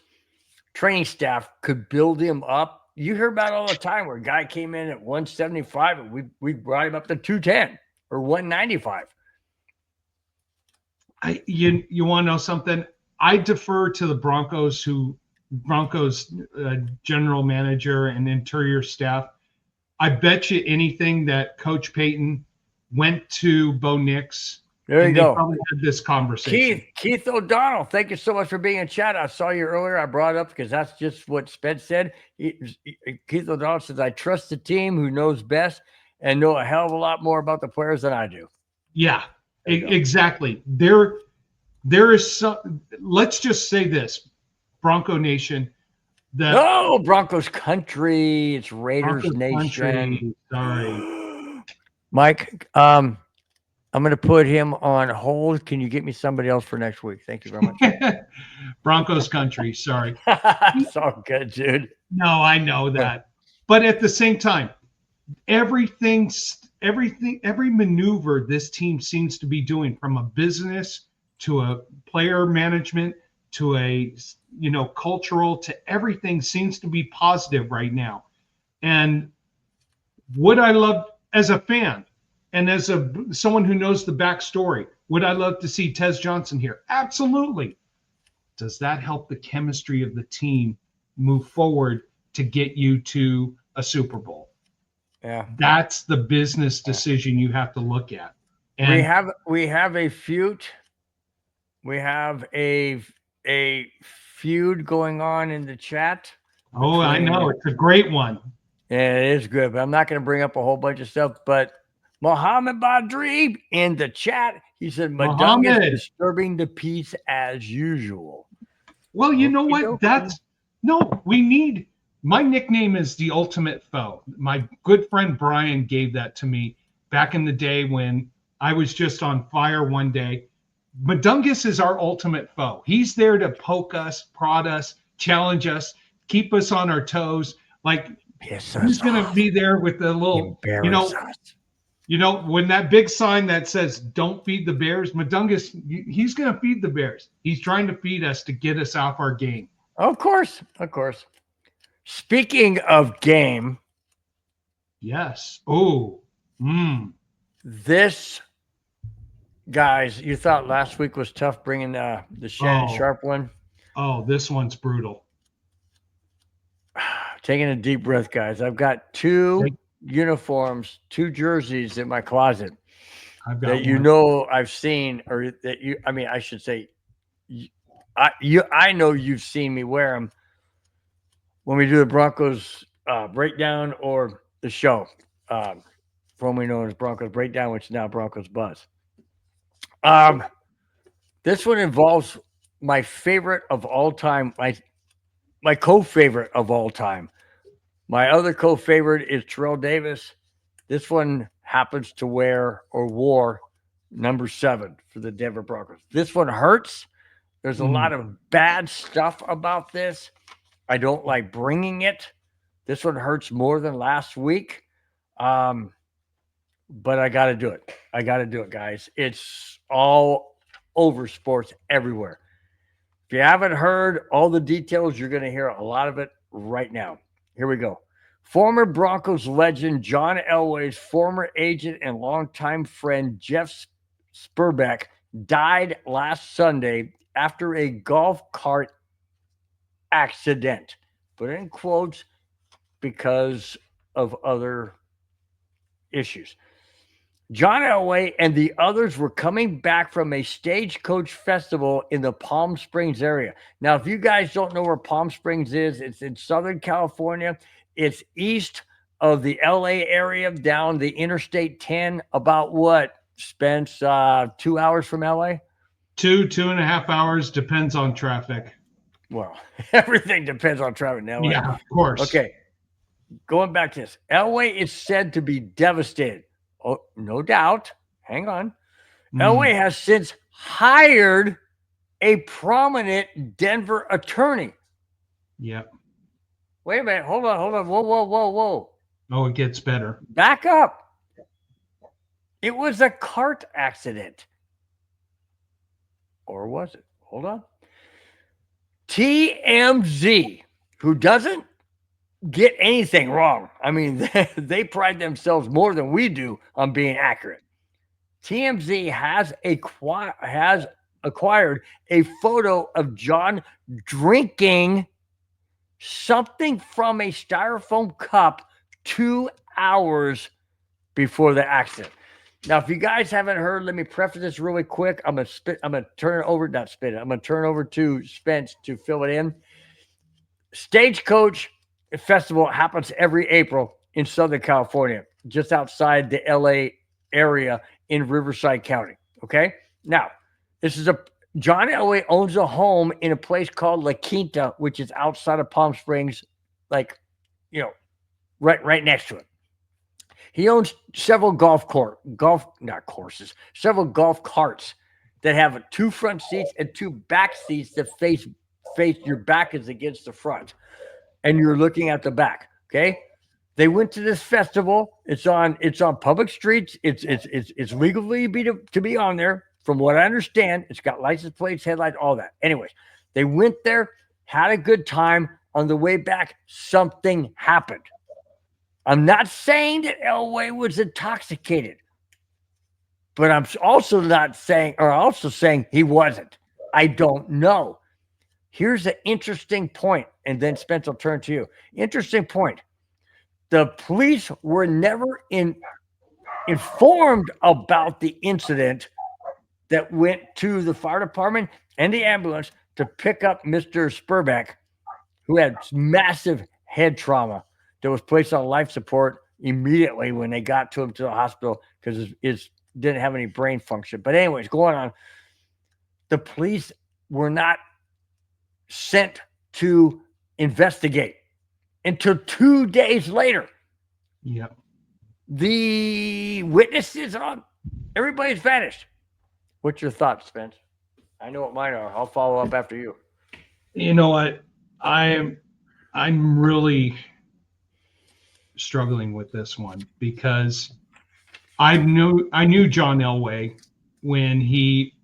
training staff could build him up? You hear about it all the time where a guy came in at 175 and we brought him up to 210 or 195. You want to know something? I defer to the Broncos general manager and interior staff. I bet you anything that Coach Payton went to Bo Nix. There you go. They probably had this conversation. Keith O'Donnell, thank you so much for being in chat. I saw you earlier. I brought it up because that's just what Spence said. Keith O'Donnell says, I trust the team who knows best and know a hell of a lot more about the players than I do. Yeah, exactly. There is some, let's just say this, Bronco Nation. Broncos country. It's Raiders Broncos Nation. Country, sorry. Mike, I'm going to put him on hold. Can you get me somebody else for next week? Thank you very much. Broncos country, sorry. It's all good, dude. No, I know that. But at the same time, every maneuver this team seems to be doing, from a business to a player management to a cultural to everything, seems to be positive right now. And would I love, as a fan and as someone who knows the backstory, would I love to see Tez Johnson here? Absolutely. Does that help the chemistry of the team move forward to get you to a Super Bowl? Yeah, that's the business decision you have to look at. And we have a feud. We have a feud going on in the chat. Oh, I know. It's a great one. Yeah, it is good, but I'm not going to bring up a whole bunch of stuff. But Mohammed Badri in the chat, he said, Madung is disturbing the peace as usual. Well, you know what? My nickname is the ultimate foe. My good friend Brian gave that to me back in the day when I was just on fire one day. Madungus is our ultimate foe. He's there to poke us, prod us, challenge us, keep us on our toes. Like, he's going to be there with the little, when that big sign that says "Don't feed the bears," Madungus, he's going to feed the bears. He's trying to feed us to get us off our game. Of course. Speaking of game. Yes. Oh. This, guys, you thought last week was tough bringing the Shannon Sharp one? Oh, this one's brutal. Taking a deep breath, guys. I've got 2 uniforms, 2 jerseys in my closet that I've seen, or that I should say, I know you've seen me wear them when we do the Broncos breakdown or the show, formerly known as Broncos Breakdown, which is now Broncos Buzz. This one involves my favorite of all time, my co-favorite of all time. My other co-favorite is Terrell Davis. This one happens to wear or wore number 7 for the Denver Broncos. This one hurts. There's a lot of bad stuff about this. I don't like bringing it. This one hurts more than last week. Um, but I got to do it. I got to do it, guys. It's all over sports everywhere. If you haven't heard all the details, you're going to hear a lot of it right now. Here we go. Former Broncos legend John Elway's former agent and longtime friend Jeff Spurbeck died last Sunday after a golf cart accident. Put it in quotes because of other issues. John Elway and the others were coming back from a stagecoach festival in the Palm Springs area. Now, if you guys don't know where Palm Springs is, it's in Southern California. It's east of the LA area, down the Interstate 10, about what, Spence, 2 hours from LA? 2.5 hours, depends on traffic. Well, everything depends on traffic in LA. Yeah, of course. Okay, going back to this. Elway is said to be devastated. Oh, no doubt. Hang on. Elway has since hired a prominent Denver attorney. Yep. Wait a minute. Hold on. Whoa. Oh, it gets better. Back up. It was a cart accident. Or was it? Hold on. TMZ, who doesn't get anything wrong. I mean, they pride themselves more than we do on being accurate. TMZ has acquired a photo of John drinking something from a styrofoam cup 2 hours before the accident. Now, if you guys haven't heard, let me preface this really quick. I'm gonna turn it over, not spit it. I'm gonna turn it over to Spence to fill it in. Stagecoach Festival happens every April in Southern California, just outside the LA area in Riverside County. Okay. Now, John Elway owns a home in a place called La Quinta, which is outside of Palm Springs, like, right next to it. He owns several several golf carts that have 2 front seats and 2 back seats that face your back is against the front, and you're looking at the back. Okay, they went to this festival. It's on public streets. It's legally to be on there. From what I understand, it's got license plates, headlights, all that. Anyways, they went there, had a good time. On the way back, something happened. I'm not saying that Elway was intoxicated, but I'm also saying he wasn't. I don't know. Here's an interesting point, and then Spence will turn to you. Interesting point. The police were never informed about the incident that went to the fire department and the ambulance to pick up Mr. Spurbeck, who had massive head trauma that was placed on life support immediately when they got to him to the hospital because it didn't have any brain function. But anyways, going on, the police were not sent to investigate until 2 days later. Yep. The witnesses everybody's vanished. What's your thoughts, Spence? I know what mine are. I'll follow up after you. You know what? I'm really struggling with this one because I knew John Elway when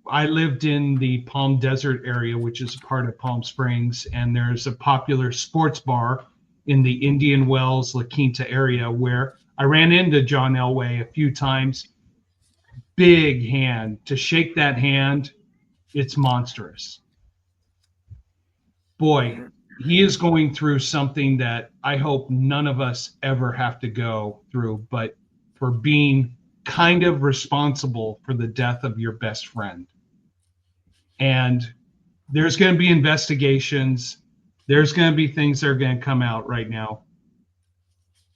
I lived in the Palm Desert area, which is a part of Palm Springs, and there's a popular sports bar in the Indian Wells, La Quinta area where I ran into John Elway a few times. Big hand. To shake that hand, it's monstrous. Boy, he is going through something that I hope none of us ever have to go through, but for being kind of responsible for the death of your best friend. And there's going to be investigations. There's going to be things that are going to come out right now.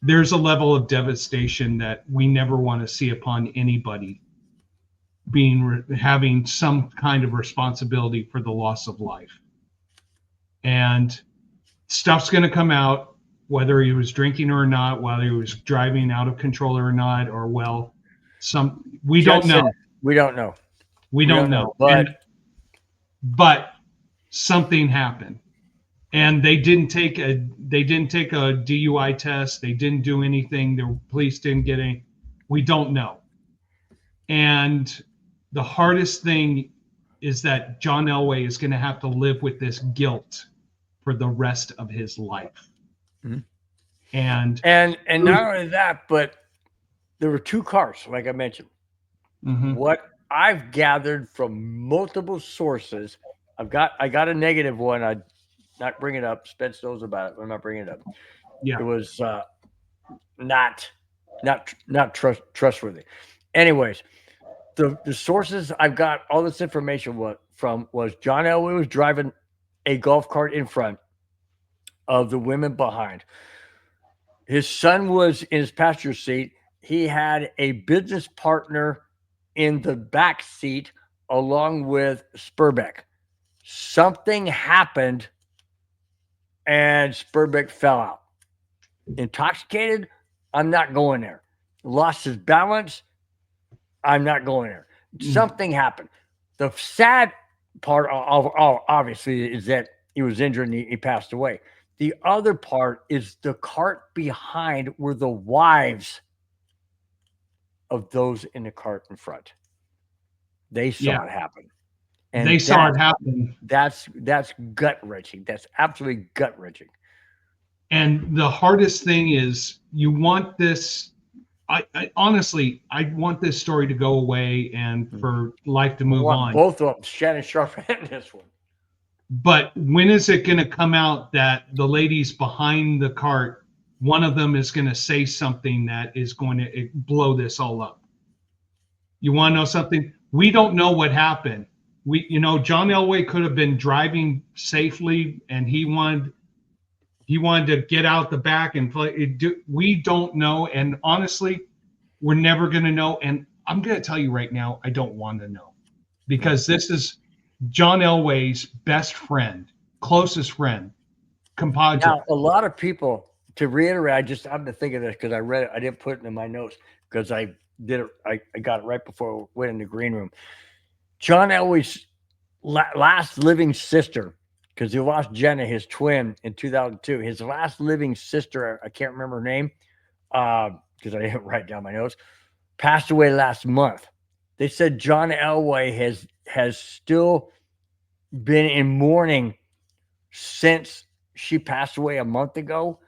There's a level of devastation that we never want to see upon anybody having some kind of responsibility for the loss of life. And stuff's going to come out, whether he was drinking or not, whether he was driving out of control or not, or we don't know. We don't know. We don't know. But something happened. and they didn't take a DUI test. They didn't do anything. The police didn't get any. We don't know. And the hardest thing is that John Elway is going to have to live with this guilt for the rest of his life. Mhm. And And not only that, but there were two cars, like I mentioned. mhm, What I've gathered from multiple sources, I got a negative one. I not bring it up. Spence knows about it. But I'm not bringing it up. yeah, It was not not trustworthy. Anyways, the sources I've got all this information from was John Elway was driving a golf cart in front of the women behind. His son was in his passenger seat. He had a business partner in the back seat along with Spurbeck. Something happened and Spurbeck fell out. Intoxicated, I'm not going there. Lost his balance, I'm not going there. mm, Something happened. The sad part of obviously is that he was injured and he passed away. The other part is the cart behind were the wives of those in the cart in front. They yeah. saw it happen. They And saw it happen. that's gut wrenching. That's absolutely gut wrenching. And the hardest thing is you want this. I honestly, I want this story to go away and for life to I move want on. both of them, Shannon Sharp and this one. But when is it going to come out that the ladies behind the cart, one of them is going to say something that is going to blow this all up? You want to know something? We don't know what happened. John Elway could have been driving safely, and he wanted to get out the back and play. We don't know, and honestly, we're never going to know. And I'm going to tell you right now, I don't want to know because this is John Elway's best friend, closest friend, compadre. Now, a lot of people, to reiterate, I just happened to think of this because I read it. I didn't put it in my notes because I did it. I got it right before I went in the green room. John Elway's last living sister, because he lost Jenna, his twin, in 2002. His last living sister, I can't remember her name because I didn't write down my notes, passed away last month. They said John Elway has still been in mourning since she passed away a month ago.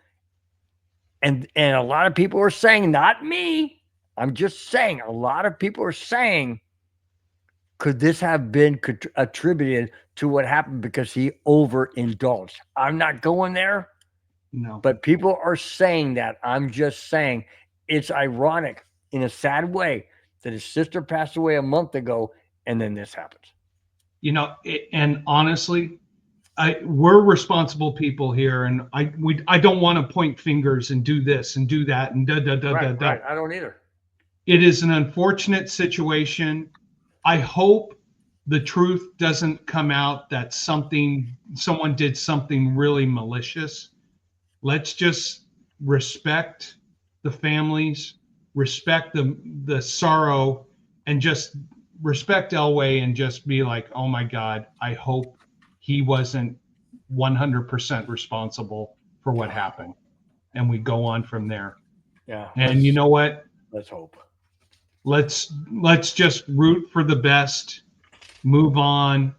And a lot of people are saying, not me, I'm just saying, a lot of people are saying, could this have been attributed to what happened because he overindulged? I'm not going there, No, but people are saying that. I'm just saying it's ironic in a sad way that his sister passed away a month ago and then this happens. and honestly, we're responsible people here, and I don't want to point fingers and do this and do that and da da da da da. Right. I don't either. It is an unfortunate situation. I hope the truth doesn't come out that someone did something really malicious. Let's just respect the families, respect the sorrow, and just respect Elway and just be like, oh my God, I hope he wasn't 100% responsible for what happened. And we go on from there. Yeah. And you know what? Let's hope. Let's just root for the best, move on.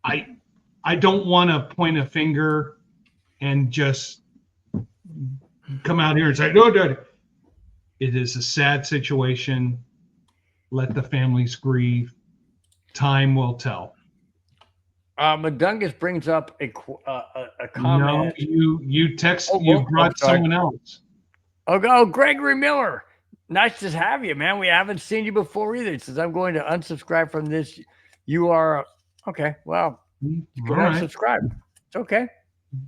I don't want to point a finger and just come out here and say, no, no. It is a sad situation. Let the families grieve. Time will tell. Madungus brings up a No, comment. you brought sorry. someone else. Oh, Gregory Miller. Nice to have you, man. We haven't seen you before either. He says, I'm going to unsubscribe from this. You are okay. Well, you can All right. unsubscribe. It's okay.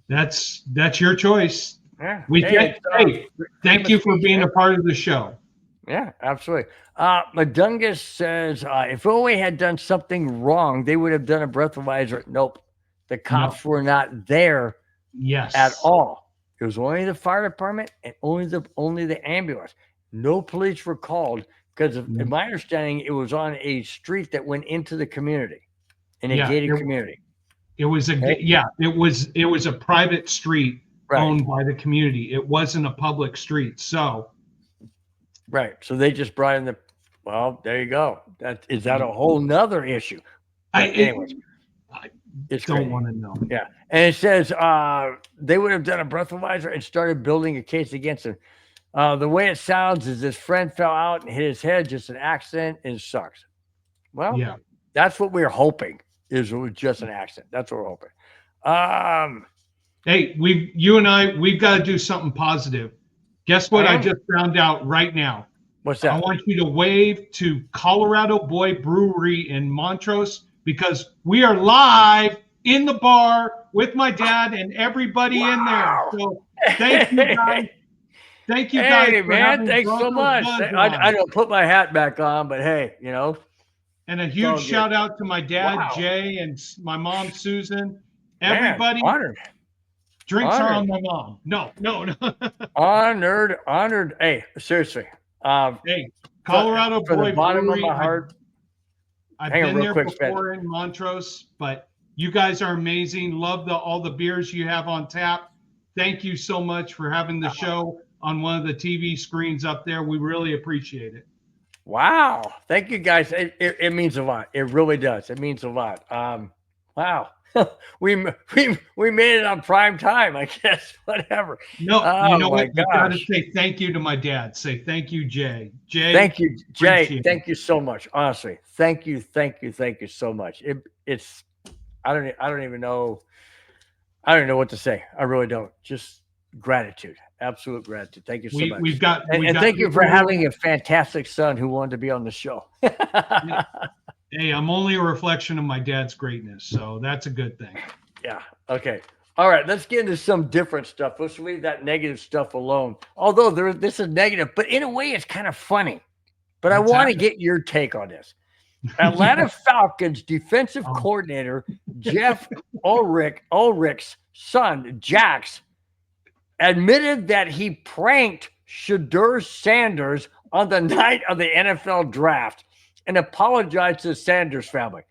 That's your choice. Yeah. Hey, thank you for being a part of the show. Yeah, absolutely. Madungus says, if Owe had done something wrong, they would have done a breathalyzer. Nope. The cops were not there Yes. at all. It was only the fire department and only the ambulance. No police were called because, in my understanding, it was on a street that went into the community, in a gated community. It was Okay? it was a private street Right. owned by the community. It wasn't a public street. So Right. So they just brought in the, well, there you go. That a whole nother issue. I But anyways, I it's don't crazy. want to know. Yeah. And it says they would have done a breathalyzer and started building a case against him. The way it sounds is his friend fell out and hit his head, just an accident, and it sucks. Well, Yeah. that's what we're hoping is it was just an accident. That's what we're hoping. Um, Hey, you and we've got to do something positive. Guess what I just found out right now? What's I that? want you to wave to Colorado Boy Brewery in Montrose because we are live in the bar with my dad and everybody in there. So thank you guys. Thank you guys Hey, for man, having thanks so Broncos much. Buzz I on. don't put my hat back on, but hey, And a it's all huge good. shout out to my dad, Wow. Jay, and my mom, Susan. Man, Everybody, honored. drinks are Honored. on my mom. No. Honored. Hey, seriously. Hey, Colorado For the Boy bottom Brewery. of my heart. I've Hang on been real there quick, Spence. before in Montrose, but you guys are amazing. Love all the beers you have on tap. Thank you so much for having the show on one of the TV screens up there. We really appreciate it. Wow. Thank you guys. It means a lot. It really does. It means a lot. Wow. we made it on prime time, I guess. Whatever. No, you know Oh my what? You got to gosh. say thank you to my dad. Say thank you, Jay. Jay, Thank you, Jay. appreciate it. Thank you so much. Honestly, thank you so much. It's I don't even know. I don't know what to say. I really don't. Just gratitude, absolute gratitude. Thank you so much, We've got and thank you for having a fantastic son who wanted to be on the show. Hey, I'm only a reflection of my dad's greatness, so that's a good thing. Yeah. Okay. All right. Let's get into some different stuff. Let's leave that negative stuff alone. Although this is negative, but in a way, it's kind of funny. But I want to get your take on this. Atlanta Falcons defensive coordinator Jeff Ulrich's son, Jax, admitted that he pranked Shadur Sanders on the night of the NFL draft and apologized to the Sanders family.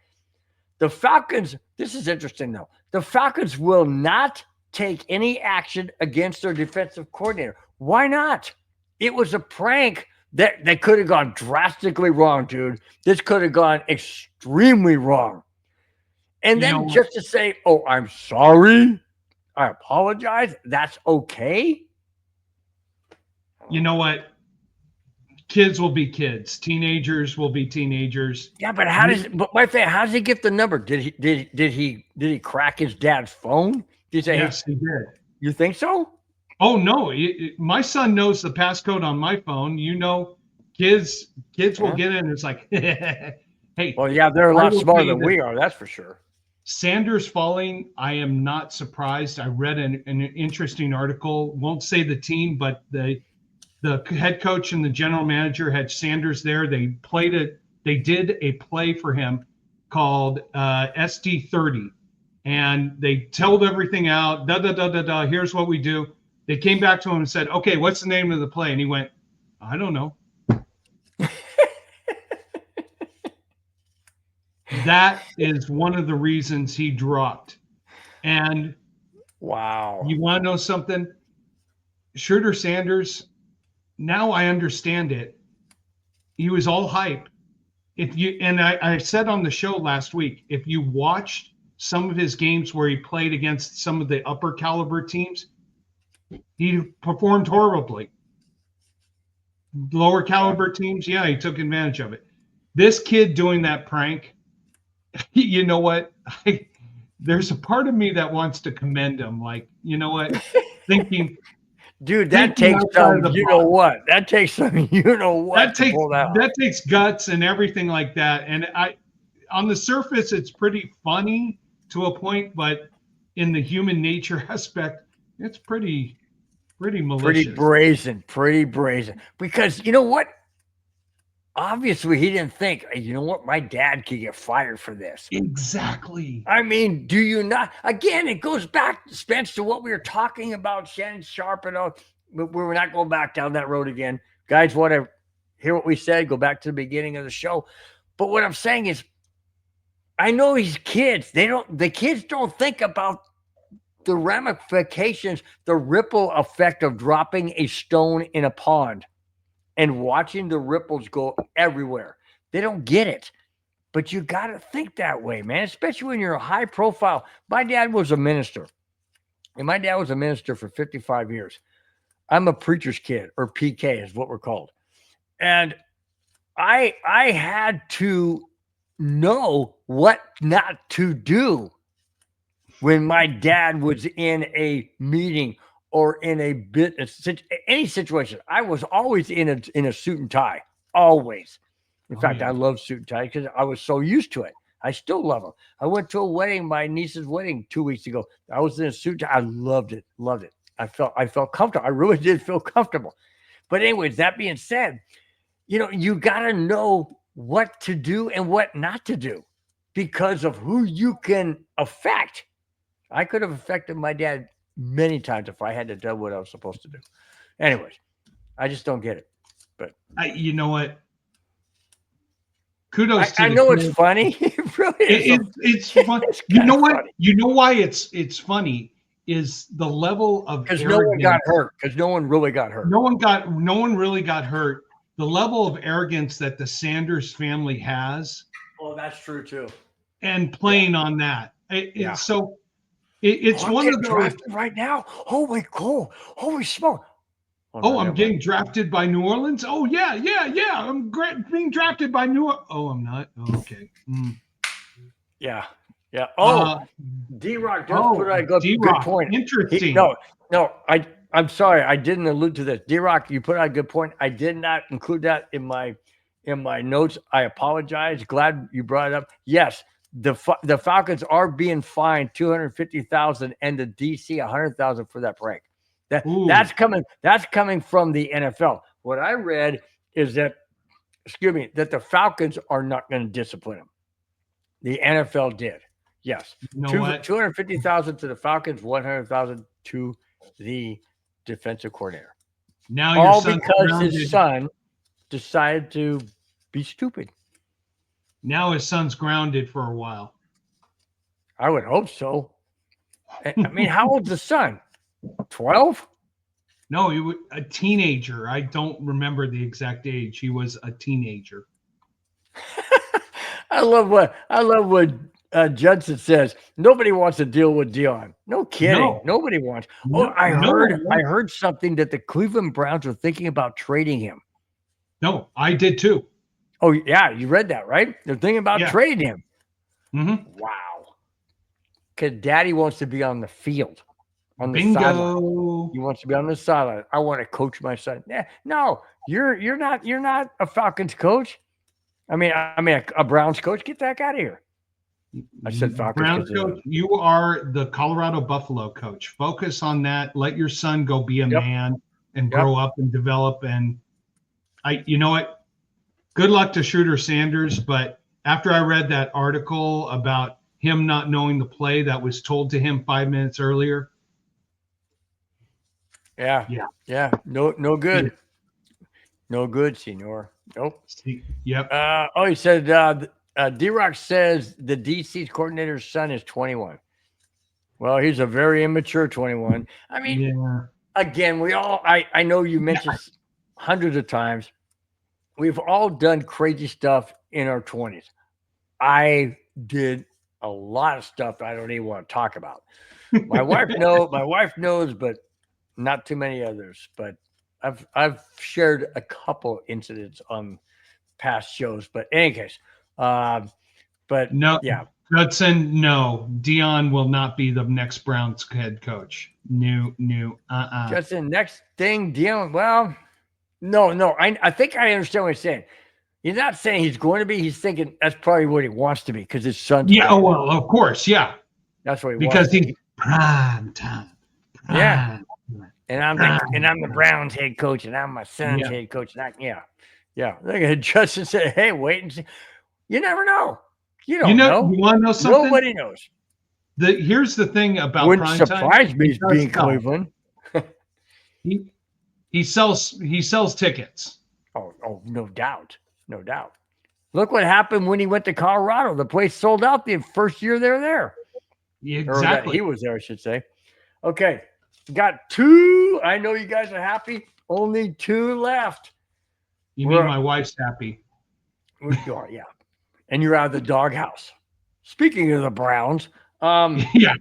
The Falcons, this is interesting though, the Falcons will not take any action against their defensive coordinator. Why not? It was a prank that could have gone drastically wrong, dude. This could have gone extremely wrong. And then just to say, oh, I'm sorry, I apologize, that's okay. You know what? Kids will be kids. Teenagers will be teenagers. Yeah, but my thing, how does he get the number? Did he crack his dad's phone? Did he say, yes, he did. You think so? Oh no, my son knows the passcode on my phone. Kids will get in. It's like, hey. Well, yeah, they're a lot smarter than we are. That's for sure. Sanders falling, I am not surprised. I read an interesting article. Won't say the team, but the head coach and the general manager had Sanders there. They did a play for him called SD30, and they told everything out. Here's what we do. They came back to him and said, "Okay, what's the name of the play?" And he went, "I don't know." That is one of the reasons he dropped. And wow, you want to know something? Shadur Sanders, now I understand it. He was all hype. I said on the show last week, if you watched some of his games where he played against some of the upper caliber teams, he performed horribly. Lower caliber teams, yeah, he took advantage of it. This kid doing that prank, you know what? There's a part of me that wants to commend him. Like, you know what? Thinking, dude, that takes some, you know what? That takes some, you know what? That takes guts and everything like that. And on the surface, it's pretty funny to a point, but in the human nature aspect, it's pretty malicious. Pretty brazen. Because you know what? Obviously, he didn't think, hey, you know what? My dad could get fired for this. Exactly. I mean, do you not? Again, it goes back, Spence, to what we were talking about, Shannon Sharp and all. We're not going back down that road again. Guys, want to hear what we said? Go back to the beginning of the show. But what I'm saying is, I know he's kids. The kids don't think about the ramifications, the ripple effect of dropping a stone in a pond and watching the ripples go everywhere. They don't get it. But you got to think that way, man, especially when you're a high profile. My dad was a minister, and my dad was a minister for 55 years. I'm a preacher's kid, or PK is what we're called. And I had to know what not to do when my dad was in a meeting or in a business, any situation. I was always in a suit and tie, always. In fact, I love suit and tie because I was so used to it. I still love them. I went to a wedding, my niece's wedding 2 weeks ago. I was in a suit and tie. I loved it, loved it. I felt comfortable. I really did feel comfortable. But anyways, that being said, you got to know what to do and what not to do because of who you can affect. I could have affected my dad many times if I had to do what I was supposed to do. Anyways, I just don't get it. But you know what? Kudos to I the know kids. it's funny. It really is. It's fun. It's You know what? funny. You know why it's funny is the level of Because arrogance. no one got hurt. Because no one really got hurt. No one really got hurt. The level of arrogance that the Sanders family has. Oh, that's true too. And playing on that. So it's one of those. Drafted right now. Holy cool! Holy smoke! Oh, I'm getting drafted by New Orleans. Oh yeah. I'm being drafted by New Orleans. Oh, I'm not. Oh, okay. Yeah. Oh, D-Rock just put out a good point. Interesting. No. I'm sorry, I didn't allude to this. D-Rock, you put out a good point. I did not include that in my notes. I apologize. Glad you brought it up. Yes, the Falcons are being fined $250,000 and the DC $100,000 for that prank. That's coming from the NFL. What I read is that the Falcons are not going to discipline him. The NFL did. Yes. $250,000 to the Falcons, $100,000 to the defensive coordinator. Now all because his son decided to be stupid. Now his son's grounded for a while. I would hope so. I mean, how old's the son? 12? No, he was a teenager. I don't remember the exact age. He was a teenager. I love what Judson says. Nobody wants to deal with Dion. No kidding. No. Nobody wants. I heard something that the Cleveland Browns are thinking about trading him. No, I did too. Oh yeah, you read that, right? They're thinking about trading him. Mm-hmm. Wow. Because Daddy wants to be on the field, on the Bingo. sideline. He wants to be on the sideline. I want to coach my son. Yeah, no, you're not a Falcons coach. I mean, a Browns coach. Get that out of here. I said Falcons. Browns coach. You are the Colorado Buffalo coach. Focus on that. Let your son go be a man and grow up and develop. And you know what? Good luck to Shooter Sanders. But after I read that article about him not knowing the play that was told to him 5 minutes earlier. Yeah. No good. No good, senor. Nope. Yep. He said D-Rock says the DC's coordinator's son is 21. Well, he's a very immature 21. I mean, again, I know you mentioned hundreds of times, we've all done crazy stuff in our 20s. I did a lot of stuff I don't even want to talk about. My wife knows, but not too many others. But I've shared a couple incidents on past shows. But in any case, but no, yeah, Judson, no, Dion will not be the next Browns head coach. No. Judson, next thing, Dion. Well, no. I think I understand what he's saying. He's not saying he's going to be. He's thinking that's probably what he wants to be because his son's. Yeah. Oh well, of course, yeah. That's what he because wants. Because he's prime time. Yeah. And I'm the Browns head coach, and I'm my son's head coach. Yeah. Look at Justin say, "Hey, wait and see." You never know. You don't know. You want to know something? Nobody knows. Here's the thing about wouldn't surprise me being Cleveland. he sells tickets. Oh, no doubt. Look what happened when he went to Colorado. The place sold out the first year they were there. Or that Exactly. he was there, I should say. Okay. Got two. I know you guys are happy. Only two left. You mean my wife's happy? Yeah. And you're out of the doghouse. Speaking of the Browns, Yeah.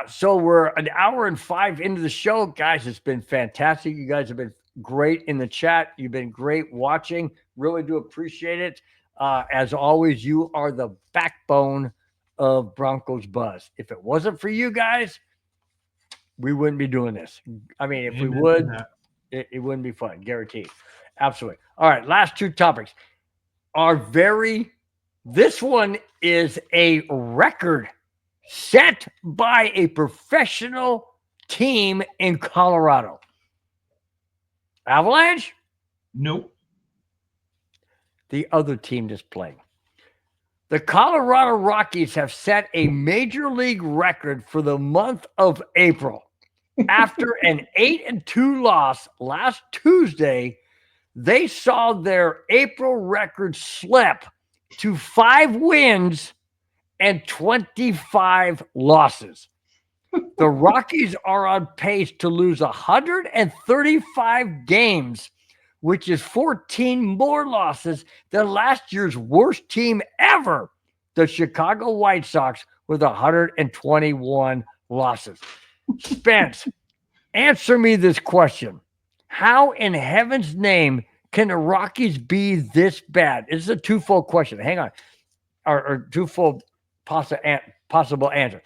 so we're an hour and 5 into the show, guys. It's been fantastic. You guys have been great in the chat. You've been great watching. Really do appreciate it. As always, you are the backbone of Broncos Buzz. If it wasn't for you guys, we wouldn't be doing this. I mean, if we Amen to would, that. it wouldn't be fun, guaranteed. Absolutely. All right, last two topics are this one is a record set by a professional team in Colorado. Avalanche? Nope. The other team just playing. The Colorado Rockies have set a major league record for the month of April. After an 8-2 loss last Tuesday, they saw their April record slip to 5 wins and 25 losses. The Rockies are on pace to lose 135 games, which is 14 more losses than last year's worst team ever, the Chicago White Sox, with 121 losses. Spence, answer me this question. How in heaven's name can the Rockies be this bad? This is a twofold question. Hang on. Or twofold possible answer.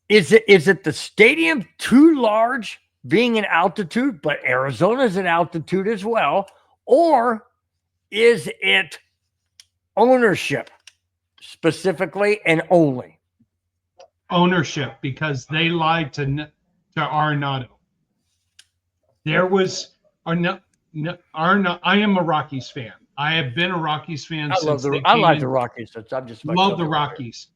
Is it the stadium too large being in altitude, but Arizona's in altitude as well? Or is it ownership specifically and only? Ownership, because they lied to Arenado. There was I am a Rockies fan. I have been a Rockies fan since they came I like in. the Rockies. I'm just Love the Rockies.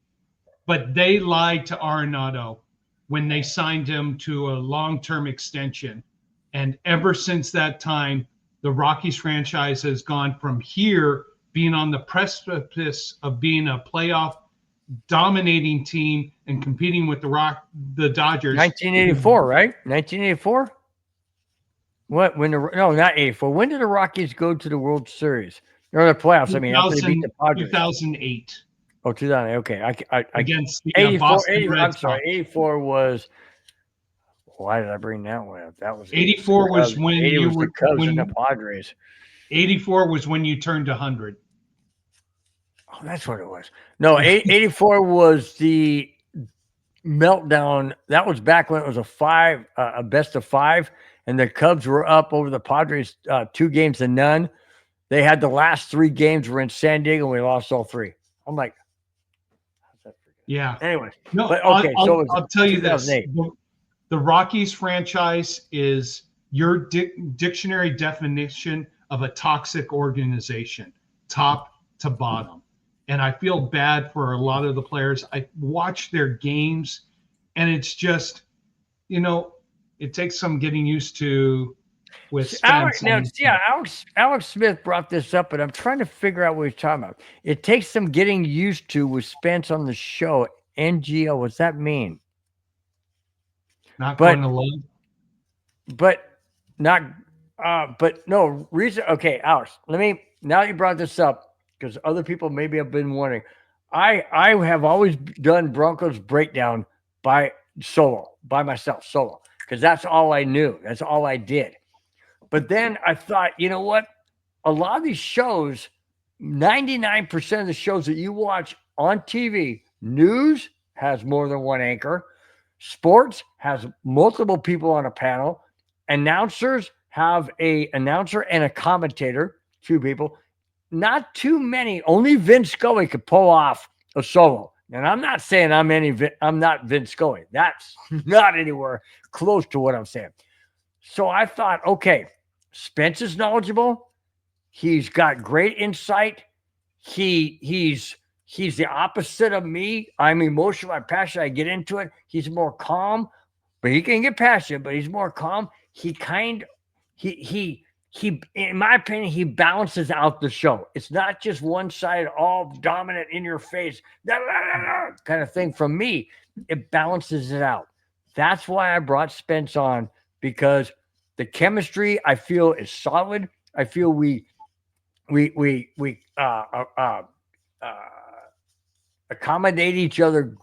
But they lied to Arenado when they signed him to a long-term extension. And ever since that time, the Rockies franchise has gone from here being on the precipice of being a playoff dominating team and competing with the Dodgers. 1984, right? 1984? What? Not 84. When did the Rockies go to the World Series? Or the playoffs, I mean, after they beat the Padres. 2008. Oh, 2008. Okay. Against the 84, Boston 80, Red I'm Sox. sorry. 84 was. Why did I bring that one up? That was 84 was when you was were the Cubs when and the Padres. 84 was when you turned 100. Oh, that's what it was. No, 84 was the meltdown. That was back when it was a best of 5, and the Cubs were up over the Padres 2-0. They had the last 3 games were in San Diego, and we lost all 3. I'm like, how's that? Yeah. Anyway, No, but okay. I'll tell you this: the Rockies franchise is your dictionary definition of a toxic organization, top to bottom. And I feel bad for a lot of the players. I watch their games, and it's just, it takes some getting used to. With Alex Smith brought this up, but I'm trying to figure out what he's talking about. It takes some getting used to with Spence on the show. NGO, what's that mean? Not going to love. But no reason. Okay, Alex, now you brought this up, because other people maybe have been wondering. I have always done Broncos breakdown by myself, solo, because that's all I knew. That's all I did. But then I thought, you know what? A lot of these shows, 99% of the shows that you watch on TV, news has more than one anchor. Sports has multiple people on a panel. Announcers have an announcer and a commentator, 2 people. Not too many. Only Vince Scully could pull off a solo. And I'm not saying I'm not Vince Scully. That's not anywhere close to what I'm saying. So I thought, okay, Spence is knowledgeable. He's got great insight. He's the opposite of me. I'm emotional. I'm passionate. I get into it. He's more calm, but he can get passionate, but he's more calm. He in my opinion, he balances out the show. It's not just one side, all dominant in your face, kind of thing. From me, it balances it out. That's why I brought Spence on, because the chemistry I feel is solid. I feel we uh, accommodate each other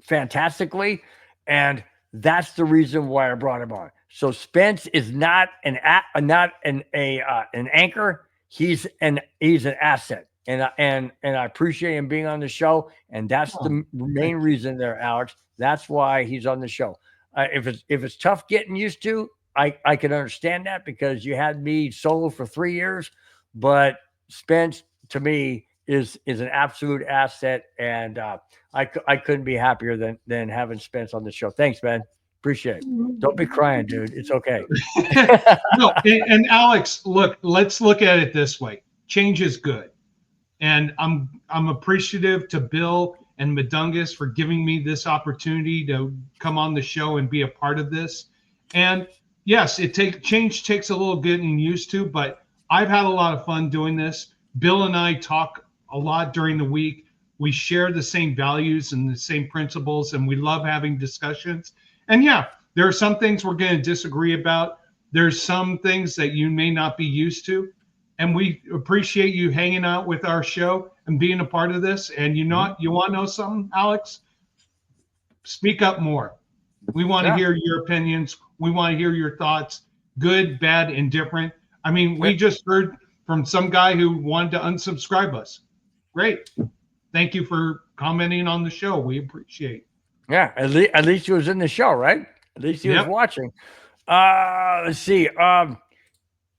fantastically, and that's the reason why I brought him on. So Spence is not an anchor. He's an asset, and I appreciate him being on the show. And that's Oh, the main thank you. reason there, Alex. That's why he's on the show. If it's tough getting used to, I can understand that, because you had me solo for 3 years, but Spence to me is an absolute asset, and I couldn't be happier than having Spence on the show. Thanks, man. Appreciate it. Don't be crying, dude. It's okay. No, and Alex, look, let's look at it this way. Change is good. And I'm appreciative to Bill and Madungus for giving me this opportunity to come on the show and be a part of this. And yes, change takes a little getting used to, but I've had a lot of fun doing this. Bill and I talk a lot during the week. We share the same values and the same principles, and we love having discussions. And yeah, there are some things we're going to disagree about. There's some things that you may not be used to. And we appreciate you hanging out with our show and being a part of this. And you want to know something, Alex? Speak up more. We want to Yeah. hear your opinions. We want to hear your thoughts, good, bad, indifferent. I mean, we just heard from some guy who wanted to unsubscribe us. Great. Thank you for commenting on the show. We appreciate. Yeah, at least he was in the show, right? At least he was Yep. watching. Let's see.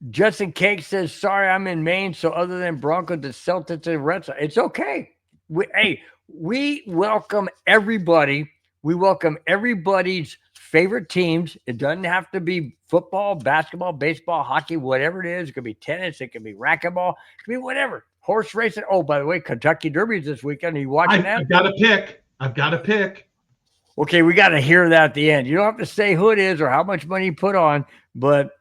Justin Cake says, "Sorry, I'm in Maine, so other than Broncos, the Celtics, and Red Sox, it's okay. We welcome everybody. We welcome everybody's favorite teams. It doesn't have to be football, basketball, baseball, hockey, whatever it is. It could be tennis. It could be racquetball. It could be whatever. Horse racing. Oh, by the way, Kentucky Derby is this weekend. Are you watching that? I've got to pick. I've got to pick. Okay, we got to hear that at the end. You don't have to say who it is or how much money you put on, but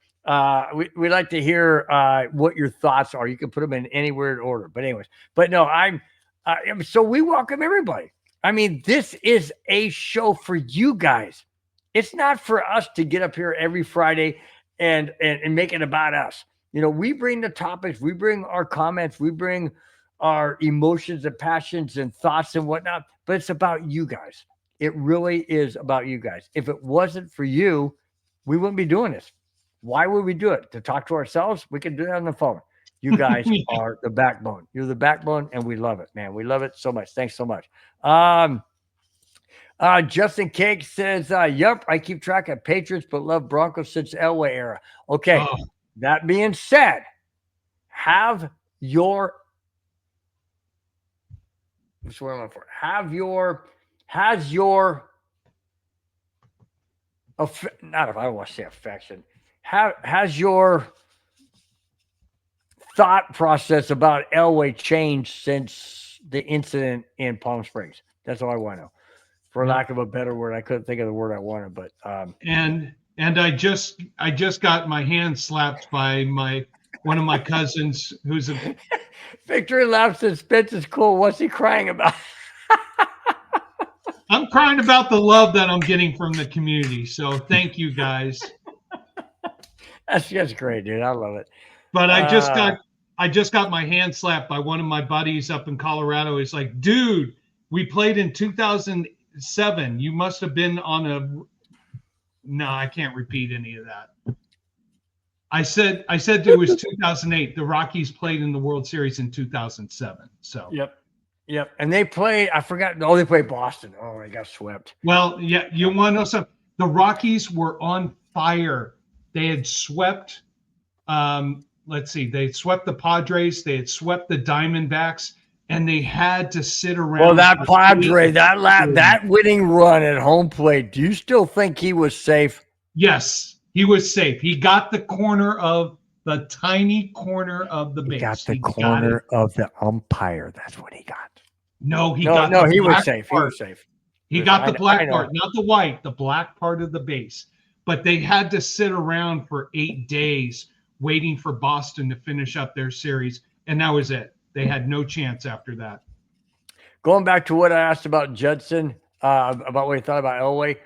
we like to hear what your thoughts are. You can put them in any weird order. But anyways, but no, so we welcome everybody. I mean, this is a show for you guys. It's not for us to get up here every Friday and make it about us. We bring the topics, we bring our comments, we bring our emotions and passions and thoughts and whatnot, but it's about you guys. It really is about you guys. If it wasn't for you, we wouldn't be doing this. Why would we do it? To talk to ourselves? We can do that on the phone. You guys are the backbone. You're the backbone, and we love it, man. We love it so much. Thanks so much. Justin Cake says, "Yep, I keep track of Patriots, but love Broncos since Elway era." Okay. Oh, That being said, have your what's what I'm for? Has your not if I don't want to say affection. Has your thought process about Elway changed since the incident in Palm Springs? That's all I want to know. For no. lack of a better word, I couldn't think of the word I wanted, but And I just got my hand slapped by one of my cousins who's a Victory laps and Spence is cool. What's he crying about? I'm crying about the love that I'm getting from the community. So thank you guys. That's just great, dude. I love it. But I just got my hand slapped by one of my buddies up in Colorado. He's like, dude, we played in 2007. You must have been on a no, I can't repeat any of that. I said it was 2008. The Rockies played in the World Series in 2007. So Yep. And they played, I forgot. Oh, they played Boston. Oh, they got swept. well, yeah, you want to know something? The Rockies were on fire. They had swept, let's see, they had swept the Padres, they had swept the Diamondbacks, and they had to sit around. Well, that Padre, that winning run at home plate, do you still think he was safe? Yes, he was safe. He got the corner of the tiny corner of the base. He got the corner of the umpire. That's what he got. No, he No, got no, the he was black safe. He part. was safe. He got the I black know. part, not the white, the black part of the base. But they had to sit around for 8 days waiting for Boston to finish up their series, and that was it. They had no chance after that. Going back to what I asked about Judson, about what he thought about Elway,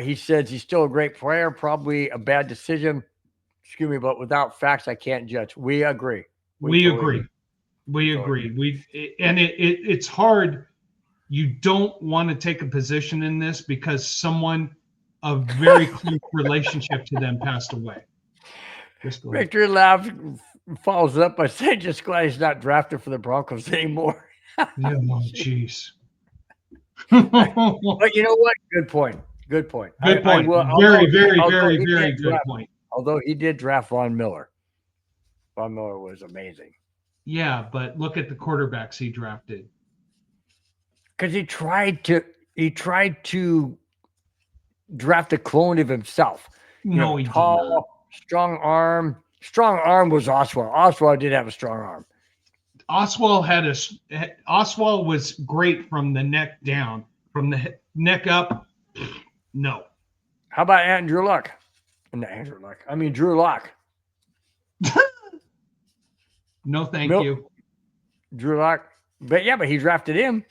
he says he's still a great player, probably a bad decision. Excuse me, but without facts, I can't judge. We agree. We totally agree. We agree. It's hard. You don't want to take a position in this because someone a very close relationship to them passed away. Victor Laugh follows up by saying, just glad he's not drafted for the Broncos anymore. Yeah, jeez. But you know what? Good point. Good point. Good point. Very good point. Although he did draft Von Miller. Von Miller was amazing. Yeah, but look at the quarterbacks he drafted. Because he tried to draft a clone of himself. No, he tall, did not. Strong arm. Strong arm was Oswald. Oswald did have a strong arm. Oswald was great from the neck down. From the neck up, no. How about Andrew Luck? Not Andrew Luck. I mean Drew Lock. No, thank you. Drew Lock. But he drafted him.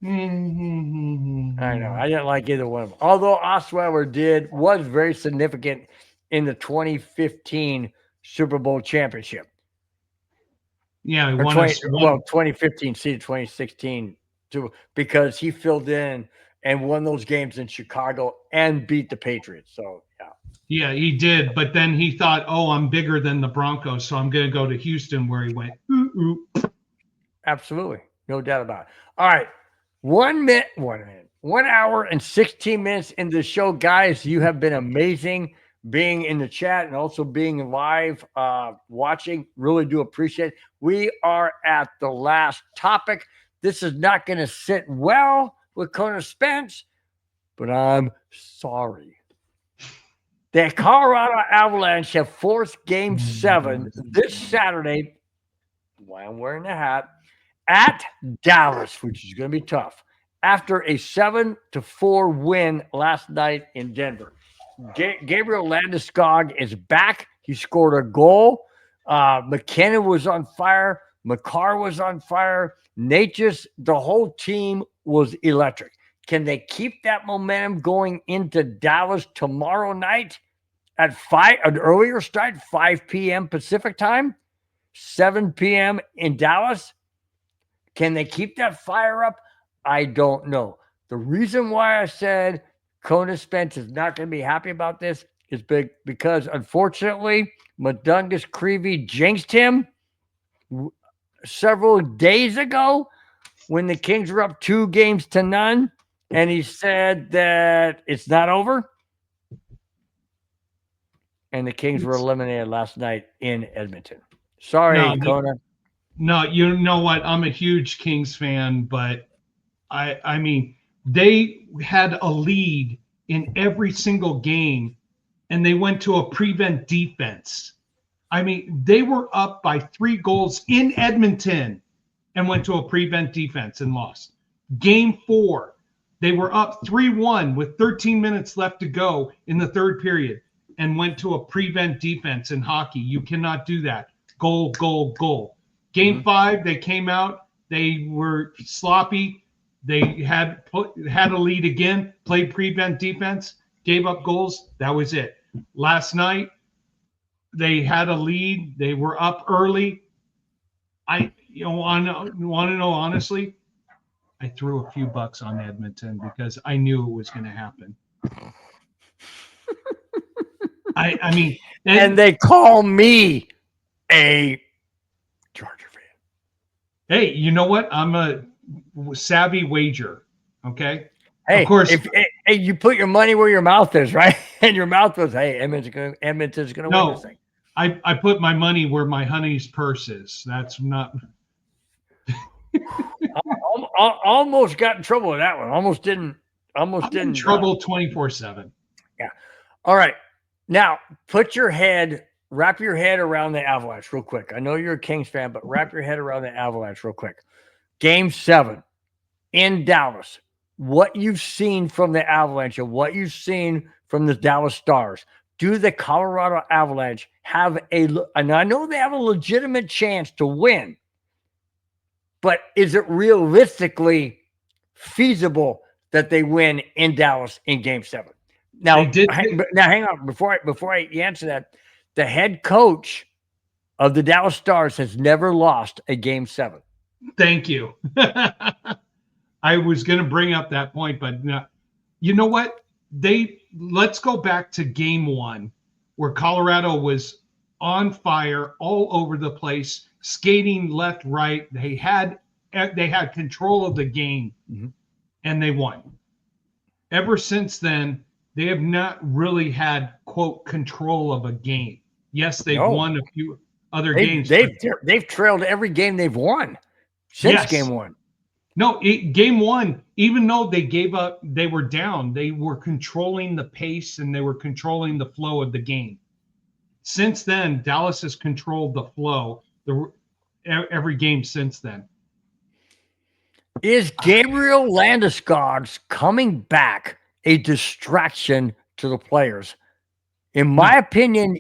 Mm-hmm. I know. I didn't like either one of them. Although Osweiler was very significant in the 2015 Super Bowl championship. Yeah, 2015 seeded 2016 too, because he filled in and won those games in Chicago and beat the Patriots. So yeah, he did. But then he thought, "Oh, I'm bigger than the Broncos, so I'm going to go to Houston," where he went. Ooh. Absolutely, no doubt about it. All right, 1 minute, 1 hour and 16 minutes into the show, guys. You have been amazing. Being in the chat and also being live watching, really do appreciate it. We are at the last topic. This is not going to sit well with Kona Spence, but I'm sorry. The Colorado Avalanche have forced Game 7 this Saturday, why I'm wearing the hat, at Dallas, which is going to be tough, after a 7-4 win last night in Denver. Gabriel Landeskog is back. He scored a goal. McKinnon was on fire. Makar was on fire. Natchez, the whole team was electric. Can they keep that momentum going into Dallas tomorrow night at an earlier start, 5 p.m. Pacific time, 7 p.m. in Dallas? Can they keep that fire up? I don't know. The reason why I said Kona Spence is not going to be happy about this is because, unfortunately, Mudungus Creevy jinxed him several days ago when the Kings were up 2-0, and he said that it's not over. And the Kings were eliminated last night in Edmonton. Sorry, Kona. No, you know what? I'm a huge Kings fan, but I mean, they had a lead in every single game, and they went to a prevent defense. I mean, they were up by 3 goals in Edmonton and went to a prevent defense and lost. Game 4, they were up 3-1 with 13 minutes left to go in the third period and went to a prevent defense in hockey. You cannot do that. Goal, goal, goal. Game 5, they came out. They were sloppy. They had a lead again, played prevent defense, gave up goals. That was it. Last night, they had a lead. They were up early. Want to know honestly, I threw a few bucks on Edmonton because I knew it was going to happen. I mean, and they call me a Charger fan. Hey, you know what? I'm a savvy wager. Okay. Hey, of course. If you put your money where your mouth is, right? And your mouth was, hey, Edmonton's going to win this thing. I put my money where my honey's purse is. That's not. I almost got in trouble with that one. Almost didn't. I'm in trouble 24/7. Yeah. All right. Now, wrap your head around the Avalanche real quick. I know you're a Kings fan, but wrap your head around the Avalanche real quick. Game 7 in Dallas. What you've seen from the Avalanche and what you've seen from the Dallas Stars. Do the Colorado Avalanche and I know they have a legitimate chance to win, but is it realistically feasible that they win in Dallas in Game 7? They Now, did. hang on before I answer that. The head coach of the Dallas Stars has never lost a Game 7. Thank you. I was going to bring up that point, but no. You know what? Let's go back to Game 1, where Colorado was on fire all over the place, skating left, right. They had control of the game, and they won. Ever since then, they have not really had quote control of a game. Yes, they've won a few other games. They've trailed every game they've won since Game 1. No, Game 1, even though they gave up, they were down, they were controlling the pace and they were controlling the flow of the game. Since then, Dallas has controlled the flow every game since then. Is Gabriel Landeskog's coming back a distraction to the players? In my opinion,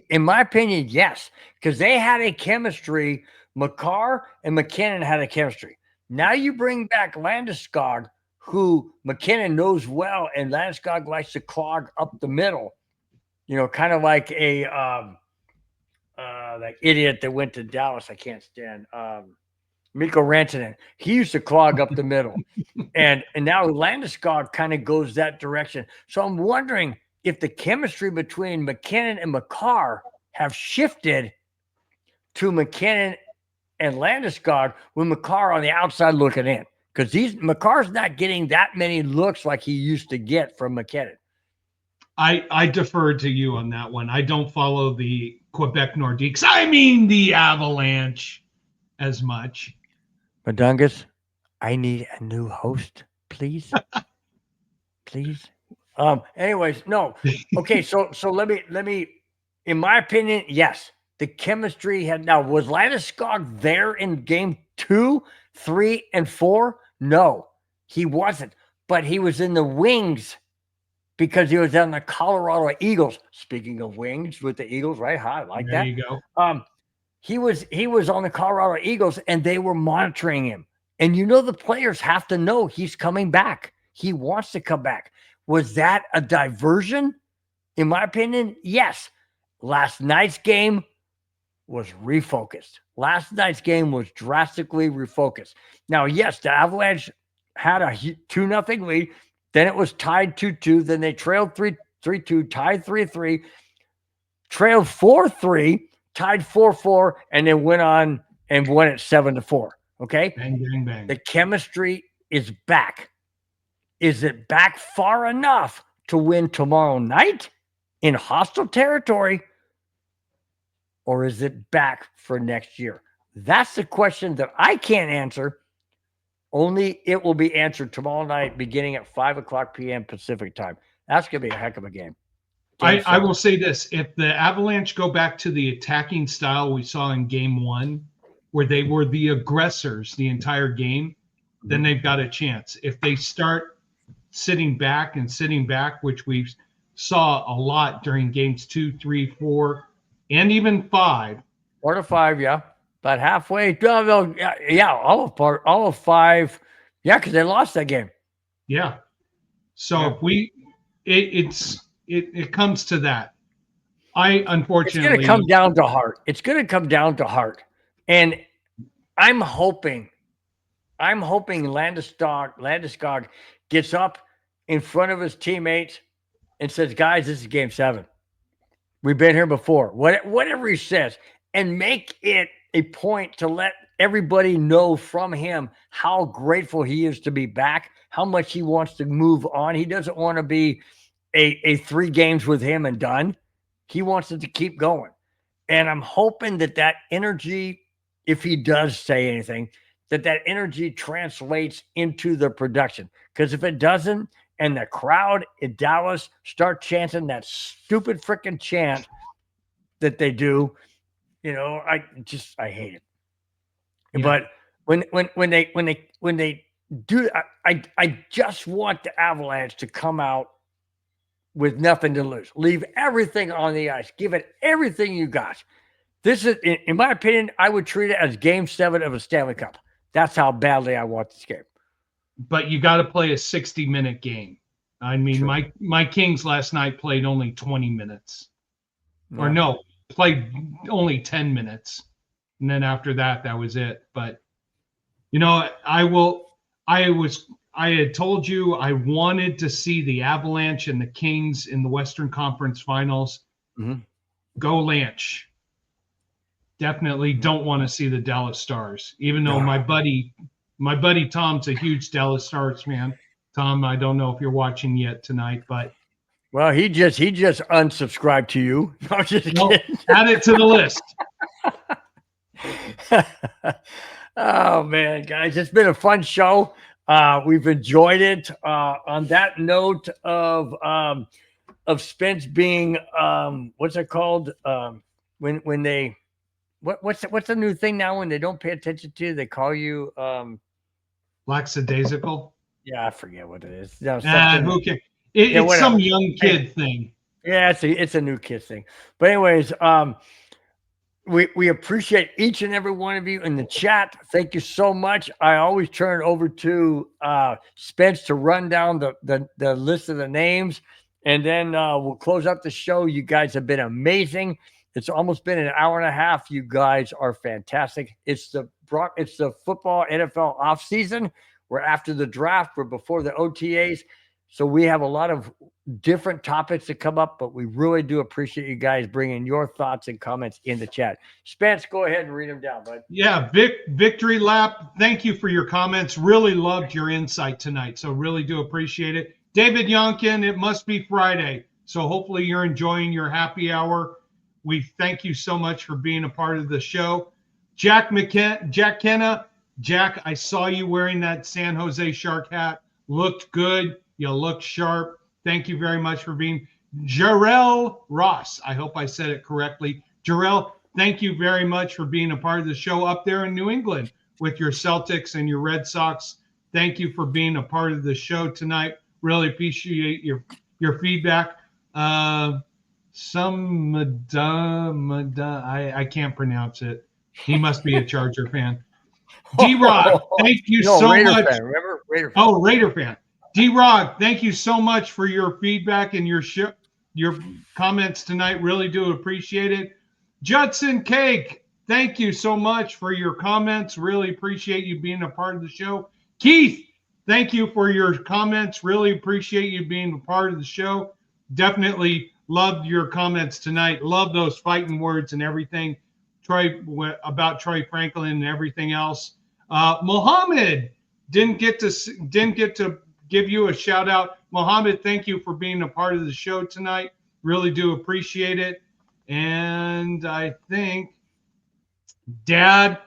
yes, because they had a chemistry. Makar and McKinnon had a chemistry. Now you bring back Landeskog, who McKinnon knows well, and Landeskog likes to clog up the middle. Kind of like that idiot that went to Dallas. I can't stand Mikko Rantanen. He used to clog up the middle, and now Landeskog kind of goes that direction. So I'm wondering if the chemistry between McKinnon and Makar have shifted to McKinnon and Landeskog with Makar on the outside looking in, because Makar's not getting that many looks like he used to get from McKinnon. I defer to you on that one. I don't follow the Quebec Nordiques. I mean the Avalanche as much. Madungus, I need a new host, please. Please. Anyways, no. Okay, so let me in my opinion, yes. The chemistry was Landeskog there in Game 2, 3, and 4? No, he wasn't. But he was in the wings because he was on the Colorado Eagles. Speaking of wings with the Eagles, right? I like that. There you go. He was on the Colorado Eagles, and they were monitoring him. And the players have to know he's coming back. He wants to come back. Was that a diversion? In my opinion, yes. Last night's game was refocused. Last night's game was drastically refocused. Now, yes, the Avalanche had a 2-0 lead. Then it was tied 2-2. Then they trailed 3-2, tied 3-3, trailed 4-3, tied 4-4, and then went on and won it 7-4. Okay? Bang, bang, bang. The chemistry is back. Is it back far enough to win tomorrow night in hostile territory? Or is it back for next year? That's the question that I can't answer. Only it will be answered tomorrow night beginning at 5:00 p.m. Pacific time. That's going to be a heck of a game. I will say this. If the Avalanche go back to the attacking style we saw in Game 1, where they were the aggressors the entire game, then they've got a chance. If they start sitting back, which we saw a lot during Games 2, 3, 4, and even 5. 4 to 5, yeah. About halfway. Yeah, all of 5. Yeah, because they lost that game. Yeah. So if it comes to that. Unfortunately, it's going to come down to heart. It's going to come down to heart. And I'm hoping Landeskog gets up in front of his teammates and says, guys, this is Game 7. We've been here before. Whatever he says, and make it a point to let everybody know from him how grateful he is to be back, how much he wants to move on. He doesn't want to be a 3 games with him and done. He wants it to keep going. And I'm hoping that energy, if he does say anything, that energy translates into the production. Because if it doesn't, and the crowd in Dallas start chanting that stupid freaking chant that they do, I hate it. Yeah. But when they do, I just want the Avalanche to come out with nothing to lose. Leave everything on the ice. Give it everything you got. This is, in my opinion, I would treat it as Game 7 of a Stanley Cup. That's how badly I want this game. But you got to play a 60-minute game. I mean, True. my Kings last night played only 20 minutes. Yeah. Or no, played only 10 minutes. And then after that, that was it. But, you know, I had told you I wanted to see the Avalanche and the Kings in the Western Conference Finals. Mhm. Go Lanch. Definitely don't want to see the Dallas Stars, even though No. my buddy Tom's a huge Dallas Stars fan. Tom, I don't know if you're watching yet tonight, but Well, he just unsubscribed to you. No, I'm just kidding. Add it to the list. Oh man, guys, it's been a fun show. We've enjoyed it. On that note of Spence being what's it called? When they what's the new thing now when they don't pay attention to you, they call you Lackadaisical. yeah, I forget what it is. No, Who cares? It's whatever. some young kid thing. Yeah, it's a new kid thing. But anyways, we appreciate each and every one of you in the chat. Thank you so much. I always turn it over to Spence to run down the list of the names, and then we'll close up the show. You guys have been amazing. It's almost been an hour and a half. You guys are fantastic. It's the football NFL off season. We're after the draft. We're before the OTAs. So we have a lot of different topics to come up, but we really do appreciate you guys bringing your thoughts and comments in the chat. Spence, go ahead and read them down, bud. Yeah, Victory Lap, thank you for your comments. Really loved your insight tonight, so really do appreciate it. David Yonkin, it must be Friday, so hopefully you're enjoying your happy hour. We thank you so much for being a part of the show. Jack Kenna, Jack, I saw you wearing that San Jose Shark hat. Looked good. You look sharp. Thank you very much for being Jarrell Ross. I hope I said it correctly. Jarrell, thank you very much for being a part of the show up there in New England with your Celtics and your Red Sox. Thank you for being a part of the show tonight. Really appreciate your feedback. I can't pronounce it. He must be a Charger fan. D-Rod, thank you so Raider much. Fan, remember? Raider fan. Oh, Raider fan. D-Rod, thank you so much for your feedback and your comments tonight. Really do appreciate it. Judson Cake, thank you so much for your comments. Really appreciate you being a part of the show. Keith, thank you for your comments. Really appreciate you being a part of the show. Definitely loved your comments tonight. Love those fighting words and everything. About Troy Franklin and everything else. Mohammed didn't get to give you a shout out. Mohammed, thank you for being a part of the show tonight. Really do appreciate it. And I think, Dad,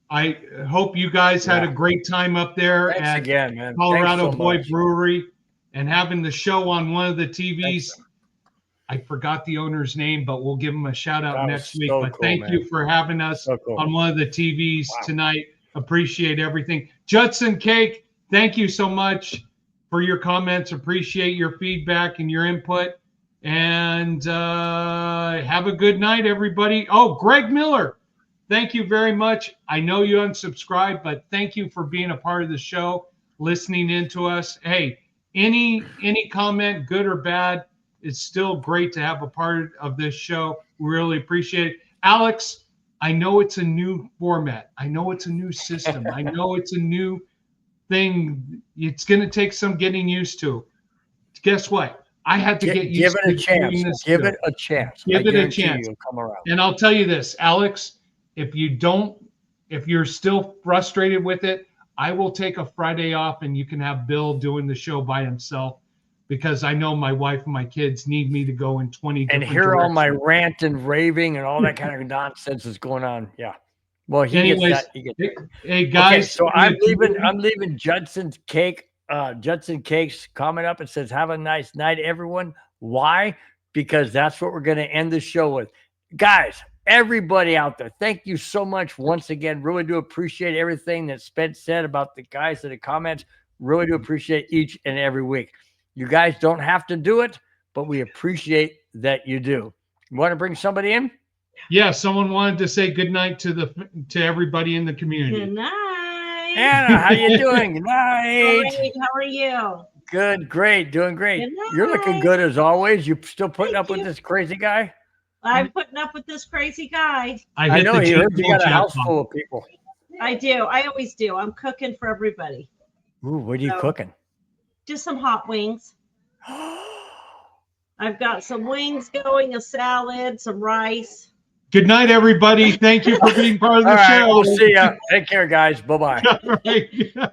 I hope you guys had a great time up there at Colorado Boy Brewery and having the show on one of the TVs. I forgot the owner's name, but we'll give him a shout out next week. But thank you for having us on one of the TVs tonight. Appreciate everything. Judson Cake, thank you so much for your comments. Appreciate your feedback and your input. And have a good night, everybody. Oh, Greg Miller, thank you very much. I know you unsubscribed, but thank you for being a part of the show, listening in to us. Hey, any comment, good or bad, it's still great to have a part of this show. We really appreciate it. Alex, I know it's a new format. I know it's a new system. I know it's a new thing. It's going to take some getting used to. Guess what? I had to get used to doing this. Give it a chance. Give it a chance. You'll come around. And I'll tell you this, Alex, if you're still frustrated with it, I will take a Friday off and you can have Bill doing the show by himself. Because I know my wife and my kids need me to go in 20 different and hear directions. all my rant and raving and all that kind of nonsense is going on. Yeah. Well, Anyways, gets that. Hey guys, okay, so I'm leaving Judson's Cake. Judson Cake's comment up and says, "Have a nice night, everyone." Why? Because that's what we're going to end the show with, guys. Everybody out there, thank you so much once again. Really do appreciate everything that Spence said about the guys in the comments. Really do appreciate each and every week. You guys don't have to do it, but we appreciate that you do. You want to bring somebody in? Yeah, someone wanted to say good night to everybody in the community. Good night. Anna, how you doing? Good night. Great. How are you? Good, great, doing great. Good You're looking night. good as always. You still putting Thank up with you. this crazy guy? I'm putting up with this crazy guy. I I hit know the he heard you J. Cole got a house jackpot. full of people. I do. I always do. I'm cooking for everybody. Ooh, what are you So- cooking? Just some hot wings. I've got some wings going, a salad, some rice. Good night, everybody. Thank you for being part of the All right, show. we'll see ya. Take care, guys. Bye-bye. All right. Good night.